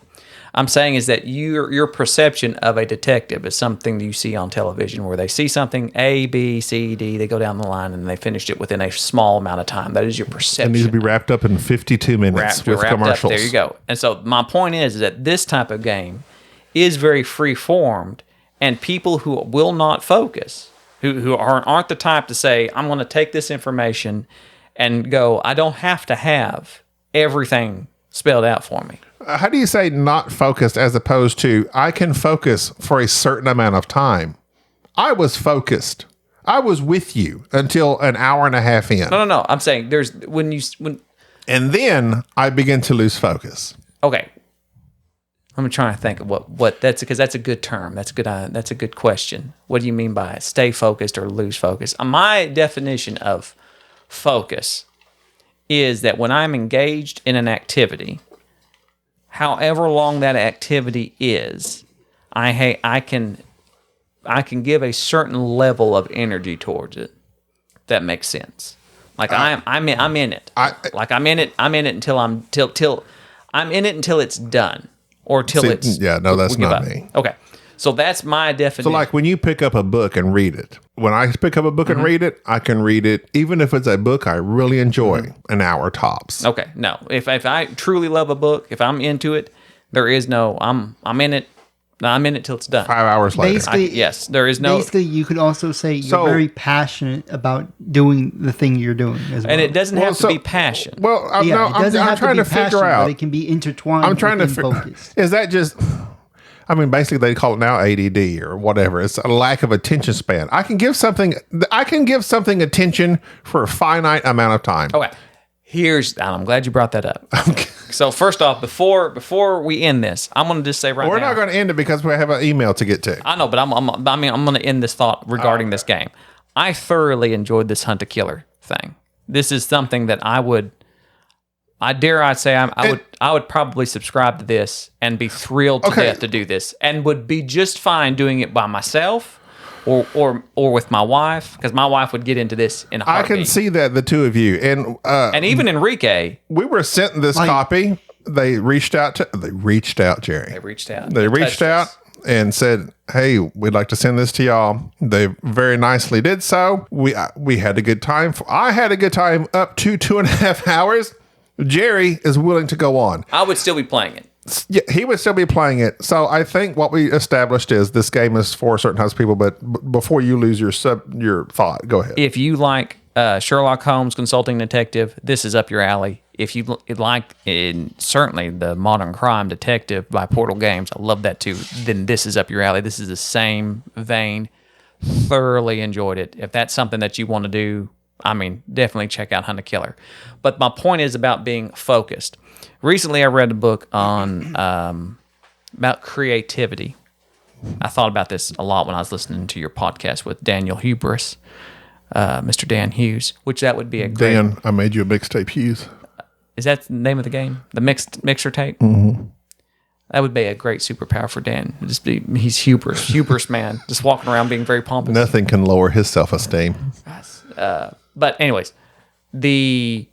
I'm saying is that your perception of a detective is something that you see on television where they see something A, B, C, D, they go down the line and they finished it within a small amount of time. That is your perception. It needs to be wrapped up in 52 minutes with commercials. There you go. And so my point is that this type of game is very free-formed, and people who will not focus, who aren't the type to say, I'm going to take this information and go, I don't have to have everything spelled out for me. How do you say not focused as opposed to I can focus for a certain amount of time? I was focused. I was with you until an hour and a half in. No. I'm saying there's And then I begin to lose focus. okay. I'm trying to think of what that's because that's a good term. That's a good question. What do you mean by stay focused or lose focus? My definition of focus is that when I'm engaged in an activity, however long that activity is, I can give a certain level of energy towards it. If that makes sense. Like I'm in it. I'm in it until I'm in it until it's done or till it's that's not me. Okay. So that's my definition. So like when you pick up a book and read it, when I pick up a book and read it, I can read it even if it's a book I really enjoy, an hour tops. Okay. No. If I truly love a book, if I'm into it, there is no I'm in it. I'm in it till it's done. 5 hours later. Basically, yes, there is no. Basically, you could also say you're very passionate about doing the thing you're doing as well. And it doesn't have to be passion. Well, I'm trying to figure out. But it can be intertwined. I'm trying to focus. Is that just? I mean, basically, they call it now ADD or whatever. It's a lack of attention span. I can give something attention for a finite amount of time. Okay. I'm glad you brought that up. So first off, before we end this, I'm going to just say right now. We're not going to end it because we have an email to get to. I know, but I'm going to end this thought regarding this game. I thoroughly enjoyed this hunt a killer thing. This is something that I would probably subscribe to this and be thrilled to death to do this, and would be just fine doing it by myself. Or with my wife, because my wife would get into this in a heartbeat. I can see that the two of you and even Enrique. We were sent this copy. They reached out, Jerry. They reached out and said, "Hey, we'd like to send this to y'all." They very nicely did so. We had a good time. I had a good time up to 2.5 hours. Jerry is willing to go on. I would still be playing it. Yeah, he would still be playing it. So I think what we established is this game is for certain types of people. But before you lose your thought, go ahead. If you like Sherlock Holmes Consulting Detective, this is up your alley. If you like certainly the Modern Crime Detective by Portal Games, I love that too. Then this is up your alley. This is the same vein. Thoroughly enjoyed it. If that's something that you want to do, I mean, definitely check out Hunt a Killer. But my point is about being focused. Recently, I read a book on about creativity. I thought about this a lot when I was listening to your podcast with Daniel Hubris, Mr. Dan Hughes, which that would be a great... Dan, I made you a mixtape, Hughes. Is that the name of the game? The mixer tape? Mm-hmm. That would be a great superpower for Dan. He's hubris man, just walking around being very pompous. Nothing can lower his self-esteem. But anyways, the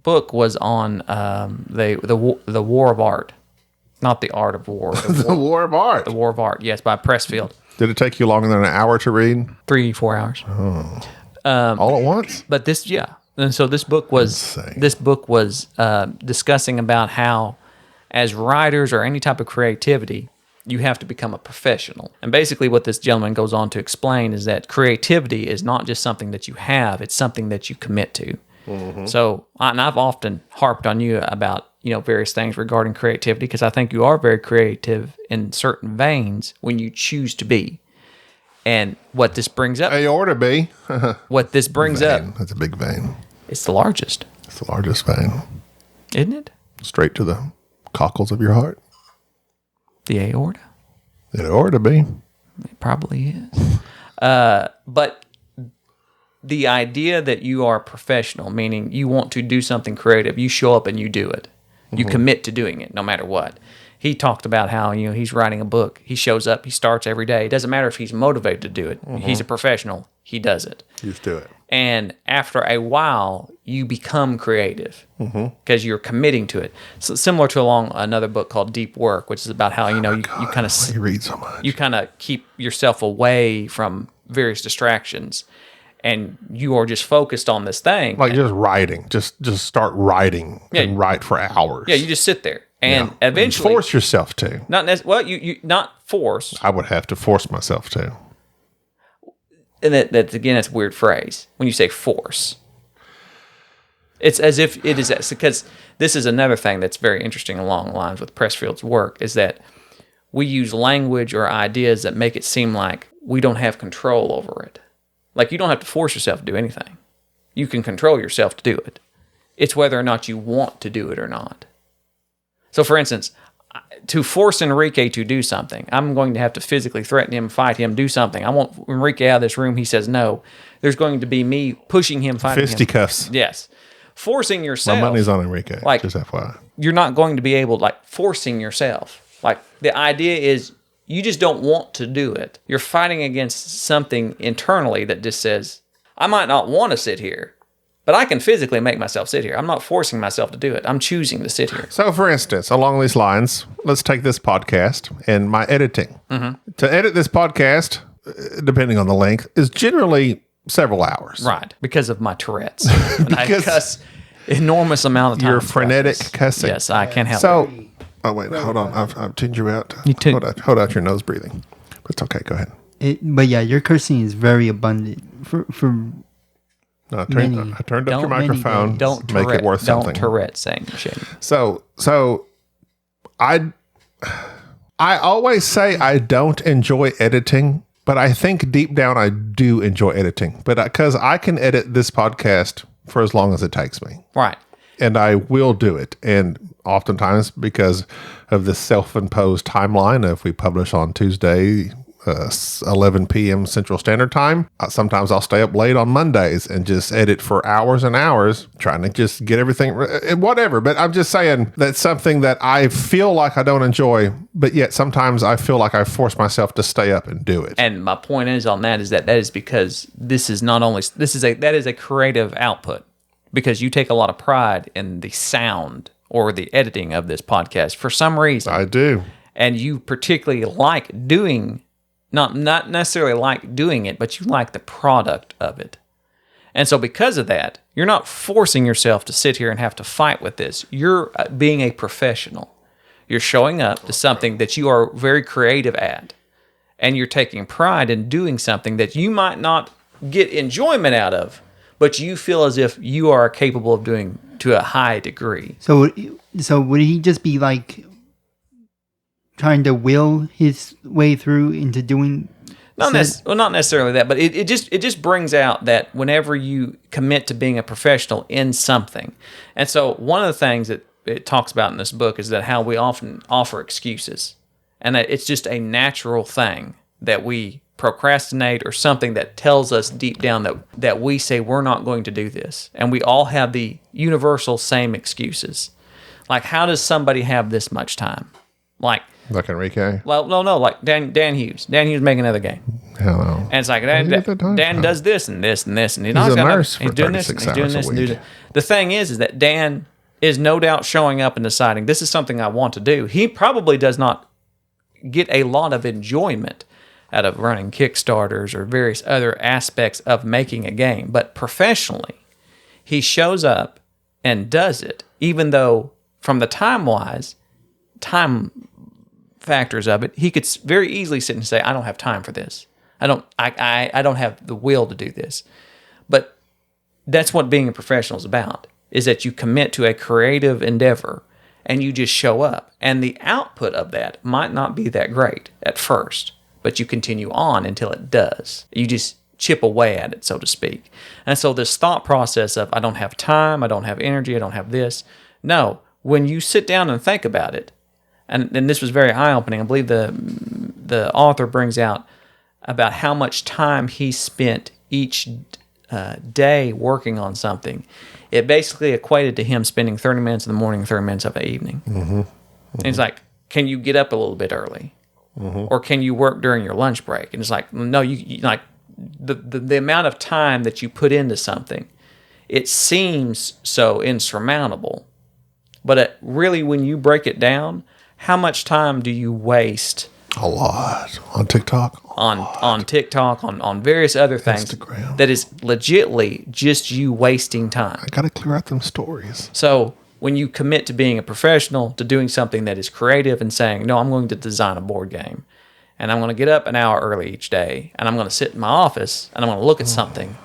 book was on the War of Art, not the art of war. The War of Art. The War of Art, yes, by Pressfield. Did it take you longer than an hour to read? 3-4 hours. Oh. All at once? But and so this book was discussing about how, as writers or any type of creativity, you have to become a professional. And basically what this gentleman goes on to explain is that creativity is not just something that you have, it's something that you commit to. Mm-hmm. So, and I've often harped on you about, various things regarding creativity, because I think you are very creative in certain veins when you choose to be. And what this brings up... You ought to be. What this brings up... That's a big vein. It's the largest. It's the largest vein. Isn't it? Straight to the cockles of your heart. The aorta? It ought to be. It probably is. But the idea that you are a professional, meaning you want to do something creative, you show up and you do it. You commit to doing it no matter what. He talked about how, he's writing a book. He shows up, he starts every day. It doesn't matter if he's motivated to do it. He's a professional. He does it. Just do it. And after a while, you become creative because you're committing to it. So similar to another book called Deep Work, which is about how, you kind of you read so much. You kind of keep yourself away from various distractions. And you are just focused on this thing. Like just writing. Just start writing and write for hours. Yeah, you just sit there. And eventually... And force yourself to. You not force. I would have to force myself to. And that's a weird phrase when you say force. It's as if it is, because this is another thing that's very interesting along the lines with Pressfield's work, is that we use language or ideas that make it seem like we don't have control over it. Like, you don't have to force yourself to do anything. You can control yourself to do it. It's whether or not you want to do it or not. So, for instance, to force Enrique to do something, I'm going to have to physically threaten him, fight him, do something. I want Enrique out of this room. He says no. There's going to be me pushing him, fighting him. Fisticuffs. Yes. Forcing yourself. My money's on Enrique, like, just FYI. You're not going to be able, like, forcing yourself. Like, the idea is you just don't want to do it. You're fighting against something internally that just says, I might not want to sit here, but I can physically make myself sit here. I'm not forcing myself to do it. I'm choosing to sit here. So, for instance, along these lines, let's take this podcast and my editing. Mm-hmm. To edit this podcast, depending on the length, is generally several hours. Right, because of my Tourette's. And I cuss enormous amount of time. Your frenetic cussing. Yes, I can't help so, it. Oh, wait, hold on. I've tuned you out. You hold out your nose breathing. But it's okay. Go ahead. But yeah, your cursing is very abundant for No, I turned up Don't- your microphone. Don't make it worth something. Don't Tourette saying shit. So I always say I don't enjoy editing, but I think deep down I do enjoy editing. But because I can edit this podcast for as long as it takes me, Right. and I will do it. And oftentimes, because of this self-imposed timeline, if we publish on Tuesday, 11 p.m. Central Standard Time, sometimes I'll stay up late on Mondays and just edit for hours and hours, trying to just get everything, whatever. But I'm just saying that's something that I feel like I don't enjoy, but yet sometimes I feel like I force myself to stay up and do it. And my point is on that is because that is a creative output, because you take a lot of pride in the sound or the editing of this podcast for some reason. I do. And you particularly like doing, not necessarily like doing it, but you like the product of it. And so because of that, you're not forcing yourself to sit here and have to fight with this. You're being a professional. You're showing up to something that you are very creative at, and you're taking pride in doing something that you might not get enjoyment out of, but you feel as if you are capable of doing to a high degree. So would he just be like trying to will his way through into doing? Not necessarily that, but it just brings out that whenever you commit to being a professional in something. And so one of the things that it talks about in this book is that how we often offer excuses, and that it's just a natural thing that we procrastinate, or something that tells us deep down that we say we're not going to do this. And we all have the universal same excuses. Like, how does somebody have this much time? Like Enrique? Well, no, like Dan Hughes. Dan Hughes make another game. Hello. And it's like, Dan does this and this and this. And he's a nurse for he's doing this, 36 and he's doing hours this a and doing week. that. The thing is that Dan is no doubt showing up and deciding, this is something I want to do. He probably does not get a lot of enjoyment out of running Kickstarters or various other aspects of making a game. But professionally, he shows up and does it, even though from the time factors of it, he could very easily sit and say, I don't have time for this. I don't have the will to do this. But that's what being a professional is about, is that you commit to a creative endeavor and you just show up. And the output of that might not be that great at first, but you continue on until it does. You just chip away at it, so to speak. And so this thought process of, I don't have time, I don't have energy, I don't have this. No, when you sit down and think about it, and this was very eye-opening. I believe the author brings out about how much time he spent each day working on something. It basically equated to him spending 30 minutes in the morning and 30 minutes of the evening. Mm-hmm. Mm-hmm. And he's like, can you get up a little bit early? Mm-hmm. Or can you work during your lunch break? And it's like, no, you like the amount of time that you put into something, it seems so insurmountable. But really, when you break it down, how much time do you waste? A lot. On TikTok? On TikTok, on various other things. Instagram. That is legitly just you wasting time. I got to clear out them stories. So when you commit to being a professional, to doing something that is creative and saying, no, I'm going to design a board game, and I'm going to get up an hour early each day, and I'm going to sit in my office, and I'm going to look at something,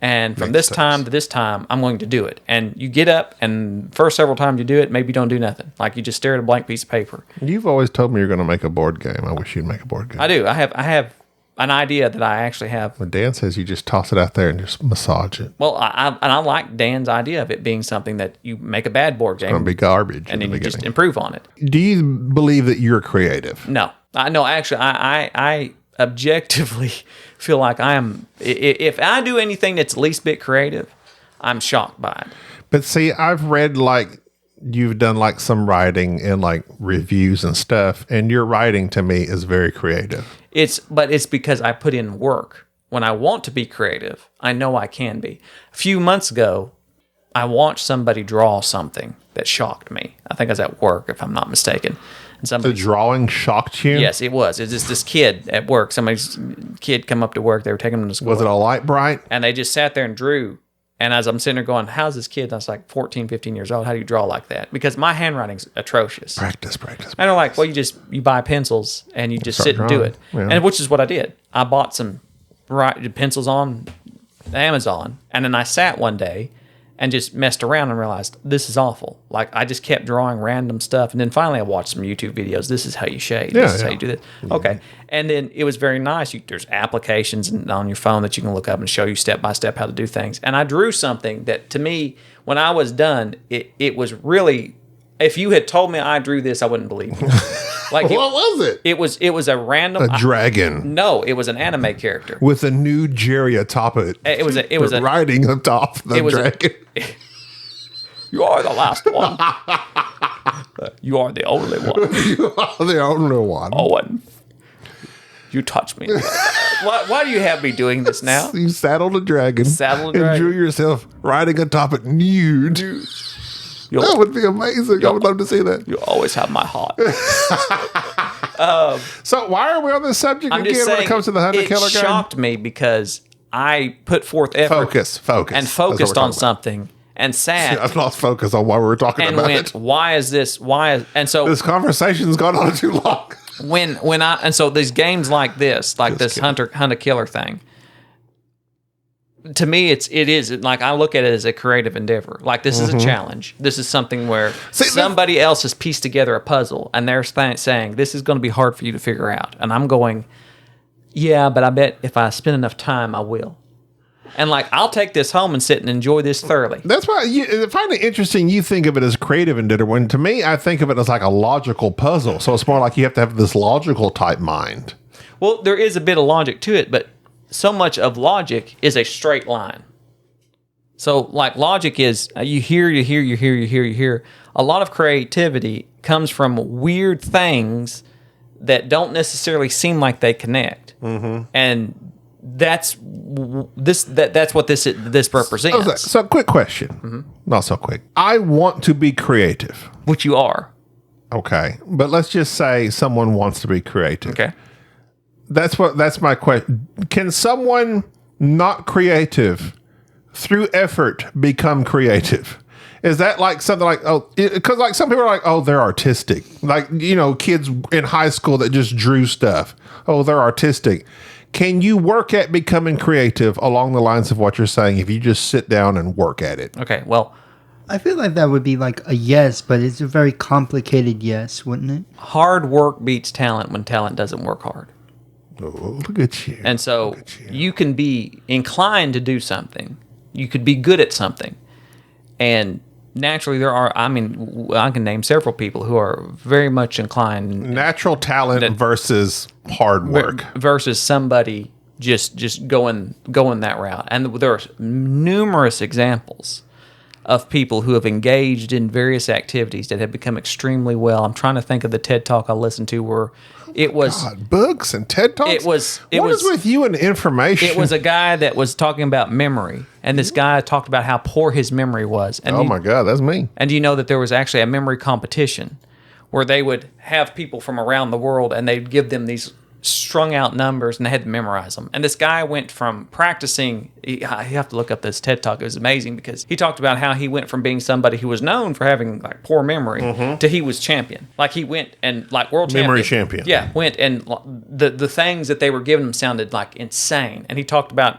And from Makes this sense. time to this time, I'm going to do it. And you get up, and first several times you do it, maybe you don't do nothing. Like you just stare at a blank piece of paper. You've always told me you're going to make a board game. I wish you'd make a board game. I do. I have an idea that I actually have. But Dan says you just toss it out there and just massage it. Well, I like Dan's idea of it being something that you make a bad board game. It's going to be garbage and in then the you just beginning. improve on it. Do you believe that you're creative? No, actually, I objectively feel like I am. If I do anything that's least bit creative, I'm shocked by it. But see, I've read like you've done like some writing and like reviews and stuff, and your writing to me is very creative. But it's because I put in work. When I want to be creative, I know I can be. A few months ago, I watched somebody draw something that shocked me. I think I was at work, if I'm not mistaken. And The somebody, drawing shocked you? yes, it was. It's just this kid at work. Somebody's kid come up to work. They were taking him to school. Was it a light bright? And they just sat there and drew. And as I'm sitting there going, how's this kid? I was like 14, 15 years old. How do you draw like that? Because my handwriting's atrocious. Practice. And they're like, well, you buy pencils and you just Start sit and do drawing. it. Yeah. And which is what I did. I bought some pencils on Amazon. And then I sat one day and just messed around and realized this is awful. Like I just kept drawing random stuff. And then finally I watched some YouTube videos. This is how you shade. This is how you do this. Okay. And then it was very nice. There's applications on your phone that you can look up and show you step by step how to do things. And I drew something that to me, when I was done, it was really, if you had told me I drew this, I wouldn't believe you. Like What was it? It was a random A dragon no, it was an anime character. with a new Jerry atop it. It was a riding atop the it was a- dragon. You are the last one. You are the only one. You are the only one. Owen. You touch me. Why do you have me doing this now? You saddled a dragon. Saddled a And dragon. drew yourself riding atop it nude. You'll, That would be amazing. I would love to see that. you always have my heart. So why are we on this subject I'm again just when saying, it comes to the Hunter it Killer game? shocked me because I put forth effort Focus. and That's what focused we're on talking something and sat about. I've lost focus on why we were talking and about went, it. why is this? Why is and so This conversation's gone on too long. so these games like this, like Just this hunter killer thing, to me it is like I look at it as a creative endeavor. Like this is a challenge. This is something where somebody else has pieced together a puzzle and they're saying this is going to be hard for you to figure out, and I'm going, yeah, but I bet if I spend enough time, I will. And like I'll take this home and sit and enjoy this thoroughly. That's why I find it interesting. You think of it as creative endeavor. When to me, I think of it as like a logical puzzle. So it's more like you have to have this logical type mind. Well, there is a bit of logic to it, but so much of logic is a straight line. So, like, logic is you hear. A lot of creativity comes from weird things that don't necessarily seem like they connect, and that's what this represents. Okay, so quick question. Not so quick. I want to be creative. Which you are. Okay. But let's just say someone wants to be creative. Okay. That's my question. Can someone not creative through effort become creative? Is that like something like, because like some people are like, oh, they're artistic. Like, kids in high school that just drew stuff. Oh, they're artistic. Can you work at becoming creative along the lines of what you're saying if you just sit down and work at it? Okay. Well, I feel like that would be like a yes, but it's a very complicated yes, wouldn't it? hard work beats talent when talent doesn't work hard. Oh, look at you. And so you can be inclined to do something. You could be good at something. And naturally I can name several people who are very much inclined Natural talent versus hard work. versus somebody just going that route. And there are numerous examples of people who have engaged in various activities that have become extremely well. I'm trying to think of the TED Talk I listened to where it was God, books and TED Talks? What is with you and information? It was a guy that was talking about memory, and this guy talked about how poor his memory was. And my God, that's me. And do you know that there was actually a memory competition where they would have people from around the world and they'd give them these strung out numbers and they had to memorize them. And this guy went from practicing, you have to look up this TED Talk. It was amazing because he talked about how he went from being somebody who was known for having like poor memory to he was champion. Like he went and like world Memory champion. Yeah, went and the things that they were giving him sounded like insane. And he talked about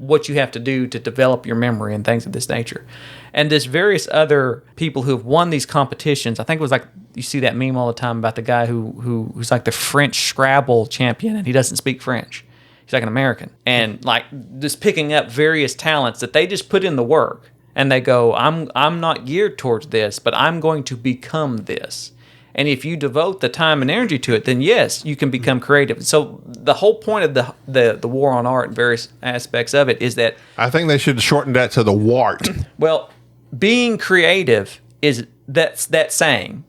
what you have to do to develop your memory and things of this nature. And there's various other people who have won these competitions. I think it was like, you see that meme all the time about the guy who's like the French Scrabble champion, and he doesn't speak French. He's like an American. And like just picking up various talents that they just put in the work. And they go, I'm not geared towards this, but I'm going to become this. And if you devote the time and energy to it, then yes, you can become creative. So the whole point of the war on art and various aspects of it is that, I think they should shorten that to the WART. well, being creative is that saying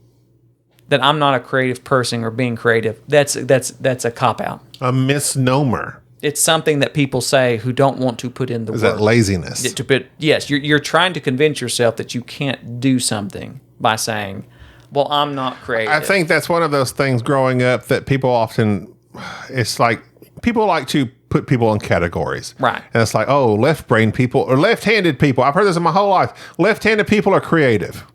that I'm not a creative person or being creative. That's a cop out. A misnomer. It's something that people say who don't want to put in the work. Is that laziness? Yes, you're trying to convince yourself that you can't do something by saying, well, I'm not creative. I think that's one of those things growing up that people often, it's like, people like to put people in categories. Right. And it's like, oh, left-brain people or left-handed people. I've heard this in my whole life. Left-handed people are creative.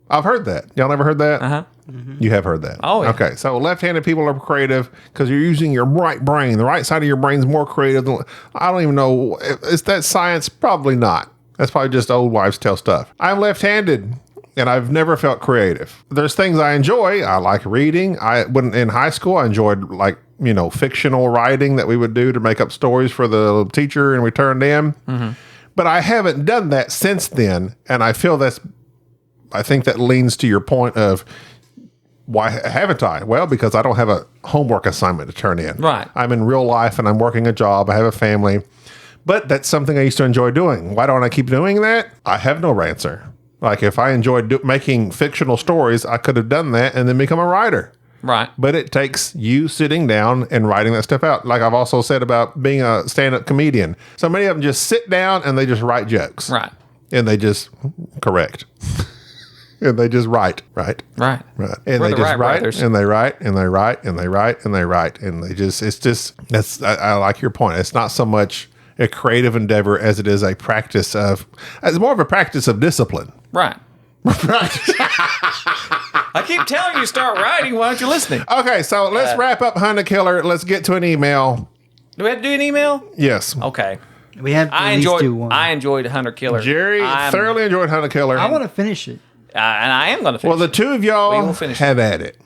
I've heard that. Y'all never heard that? Uh-huh. Mm-hmm. You have heard that. Oh, yeah. Okay. So left-handed people are creative because you're using your right brain. The right side of your brain is more creative than, I don't even know. Is that science? Probably not. That's probably just old wives' tale stuff. I'm left-handed. And I've never felt creative. There's things I enjoy. I like reading. When in high school, I enjoyed fictional writing that we would do to make up stories for the teacher and we turned in. Mm-hmm. But I haven't done that since then. And I think that leans to your point of, why haven't I? Well, because I don't have a homework assignment to turn in. Right. I'm in real life and I'm working a job. I have a family. But that's something I used to enjoy doing. Why don't I keep doing that? I have no answer. Like if I enjoyed making fictional stories, I could have done that and then become a writer. Right. But it takes you sitting down and writing that stuff out. Like I've also said about being a stand-up comedian. So many of them just sit down and they just write jokes. Right. And they just correct. And they just write. Right. Right. Right. And We're they the just right write writers. and they write and they write and they write and they write. And they just, it's just, I like your point. It's not so much a creative endeavor as it is a practice of, it's more of a practice of discipline. Right. Right. I keep telling you to start writing. Why aren't you listening? Okay, so let's wrap up Hunter Killer. Let's get to an email. Do we have to do an email? Yes. Okay. We have to at least do one. I enjoyed Hunter Killer. Jerry thoroughly enjoyed Hunter Killer. I want to finish it. And I am going to finish Well, the two of y'all will finish have at it.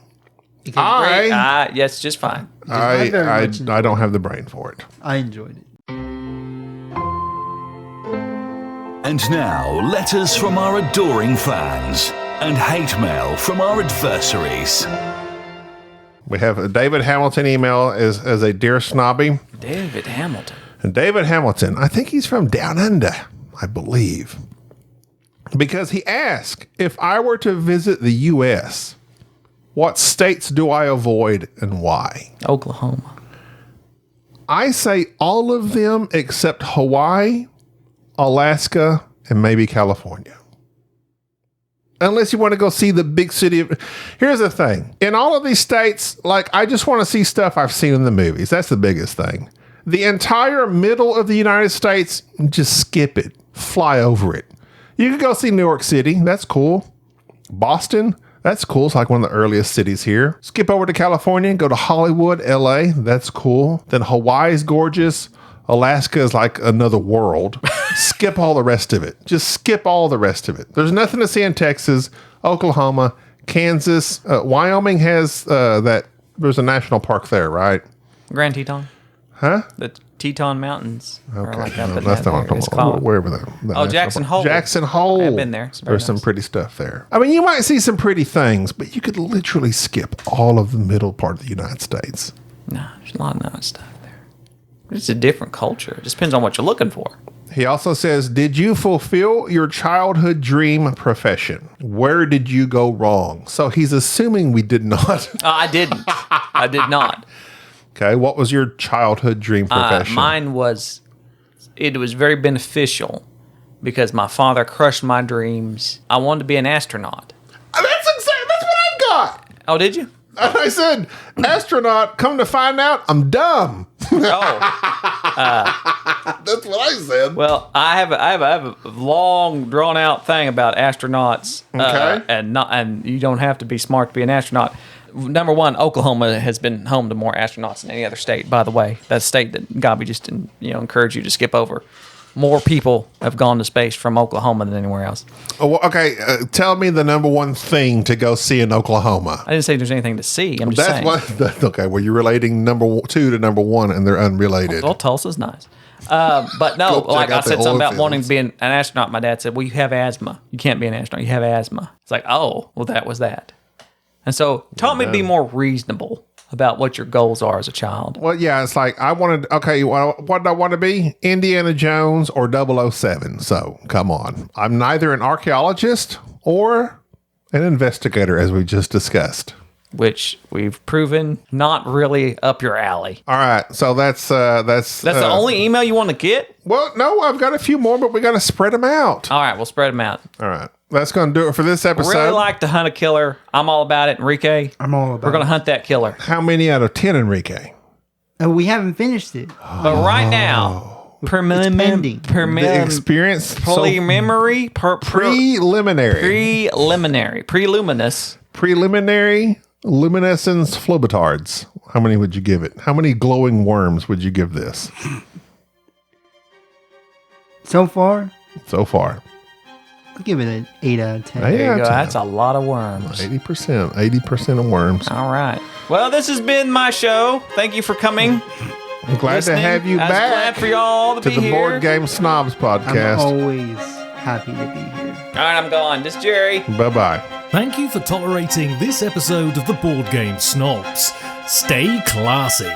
yes, just fine. very I much don't have the brain for it. I enjoyed it. And now, letters from our adoring fans and hate mail from our adversaries. We have a David Hamilton email as a Dear Snobby. David Hamilton. And David Hamilton, I think he's from Down Under, I believe. Because he asked, if I were to visit the U.S., what states do I avoid and why? Oklahoma. I say all of them except Hawaii, Alaska, and maybe California. Unless you want to go see the big city. Here's the thing. In all of these states, I just want to see stuff I've seen in the movies. That's the biggest thing. The entire middle of the United States, just skip it. Fly over it. You could go see New York City. That's cool. Boston. That's cool. It's like one of the earliest cities here. Skip over to California. Go to Hollywood, LA. That's cool. Then Hawaii's gorgeous. Alaska is like another world. Skip all the rest of it. Just skip all the rest of it. There's nothing to see in Texas, Oklahoma, Kansas. Wyoming has there's a national park there, right? Grand Teton. Huh? The Teton Mountains. Okay. Like No, that, that's not what I'm it's talking about. called. Wherever the Jackson Hole. Jackson Hole. I've been there. It's very There's some nice. pretty stuff there. I mean, you might see some pretty things, but you could literally skip all of the middle part of the United States. No, there's a lot of nice stuff there. It's a different culture. It just depends on what you're looking for. He also says, did you fulfill your childhood dream profession? Where did you go wrong? So he's assuming we did not. I didn't. I did not. Okay, what was your childhood dream profession? Mine was, it was very beneficial because my father crushed my dreams. I wanted to be an astronaut. That's what I've got. Oh, did you? And I said, astronaut, come to find out, I'm dumb. Oh, That's what I said. well, I have a long drawn out thing about astronauts. Okay. And you don't have to be smart to be an astronaut. number one, Oklahoma has been home to more astronauts than any other state, by the way. That state that Gabi just encouraged you to skip over. More people have gone to space from Oklahoma than anywhere else. Oh, well, okay, tell me the number one thing to go see in Oklahoma. I didn't say there's anything to see. I'm just saying. Okay, well, you're relating number 2 to number 1, and they're unrelated. Well, Tulsa's nice. But no, Go like check I out the said something oil about wanting fields. to be an astronaut. My dad said, well, you have asthma. You can't be an astronaut. You have asthma. It's like, oh, well, that was that. And so taught me to be more reasonable about what your goals are as a child. Well, yeah, it's like I wanted. Okay, well, what did I want to be? Indiana Jones or 007. So come on, I'm neither an archaeologist or an investigator, as we just discussed. Which we've proven not really up your alley. All right, so that's the only email you want to get? Well, no, I've got a few more, but we got to spread them out. All right, we'll spread them out. All right, that's going to do it for this episode. Really like to hunt a killer. I'm all about it, Enrique. I'm all about We're going to hunt that killer. How many out of 10, Enrique? We haven't finished it. But right now, pending. The experience preliminary, preliminary luminescence flobitards. How many would you give it? How many glowing worms would you give this? So far, I'll give it an 8 out of 10. Hey. There you go. 10. That's a lot of worms. 80% of worms. All right. Well, this has been my show. Thank you for coming. I'm glad to have you I was back glad for y'all to to be the here. Board Game Snobs I'm podcast. always happy to be here. All right, I'm gone. This is Jerry. Bye-bye. Thank you for tolerating this episode of the Board Game Snobs. Stay classy.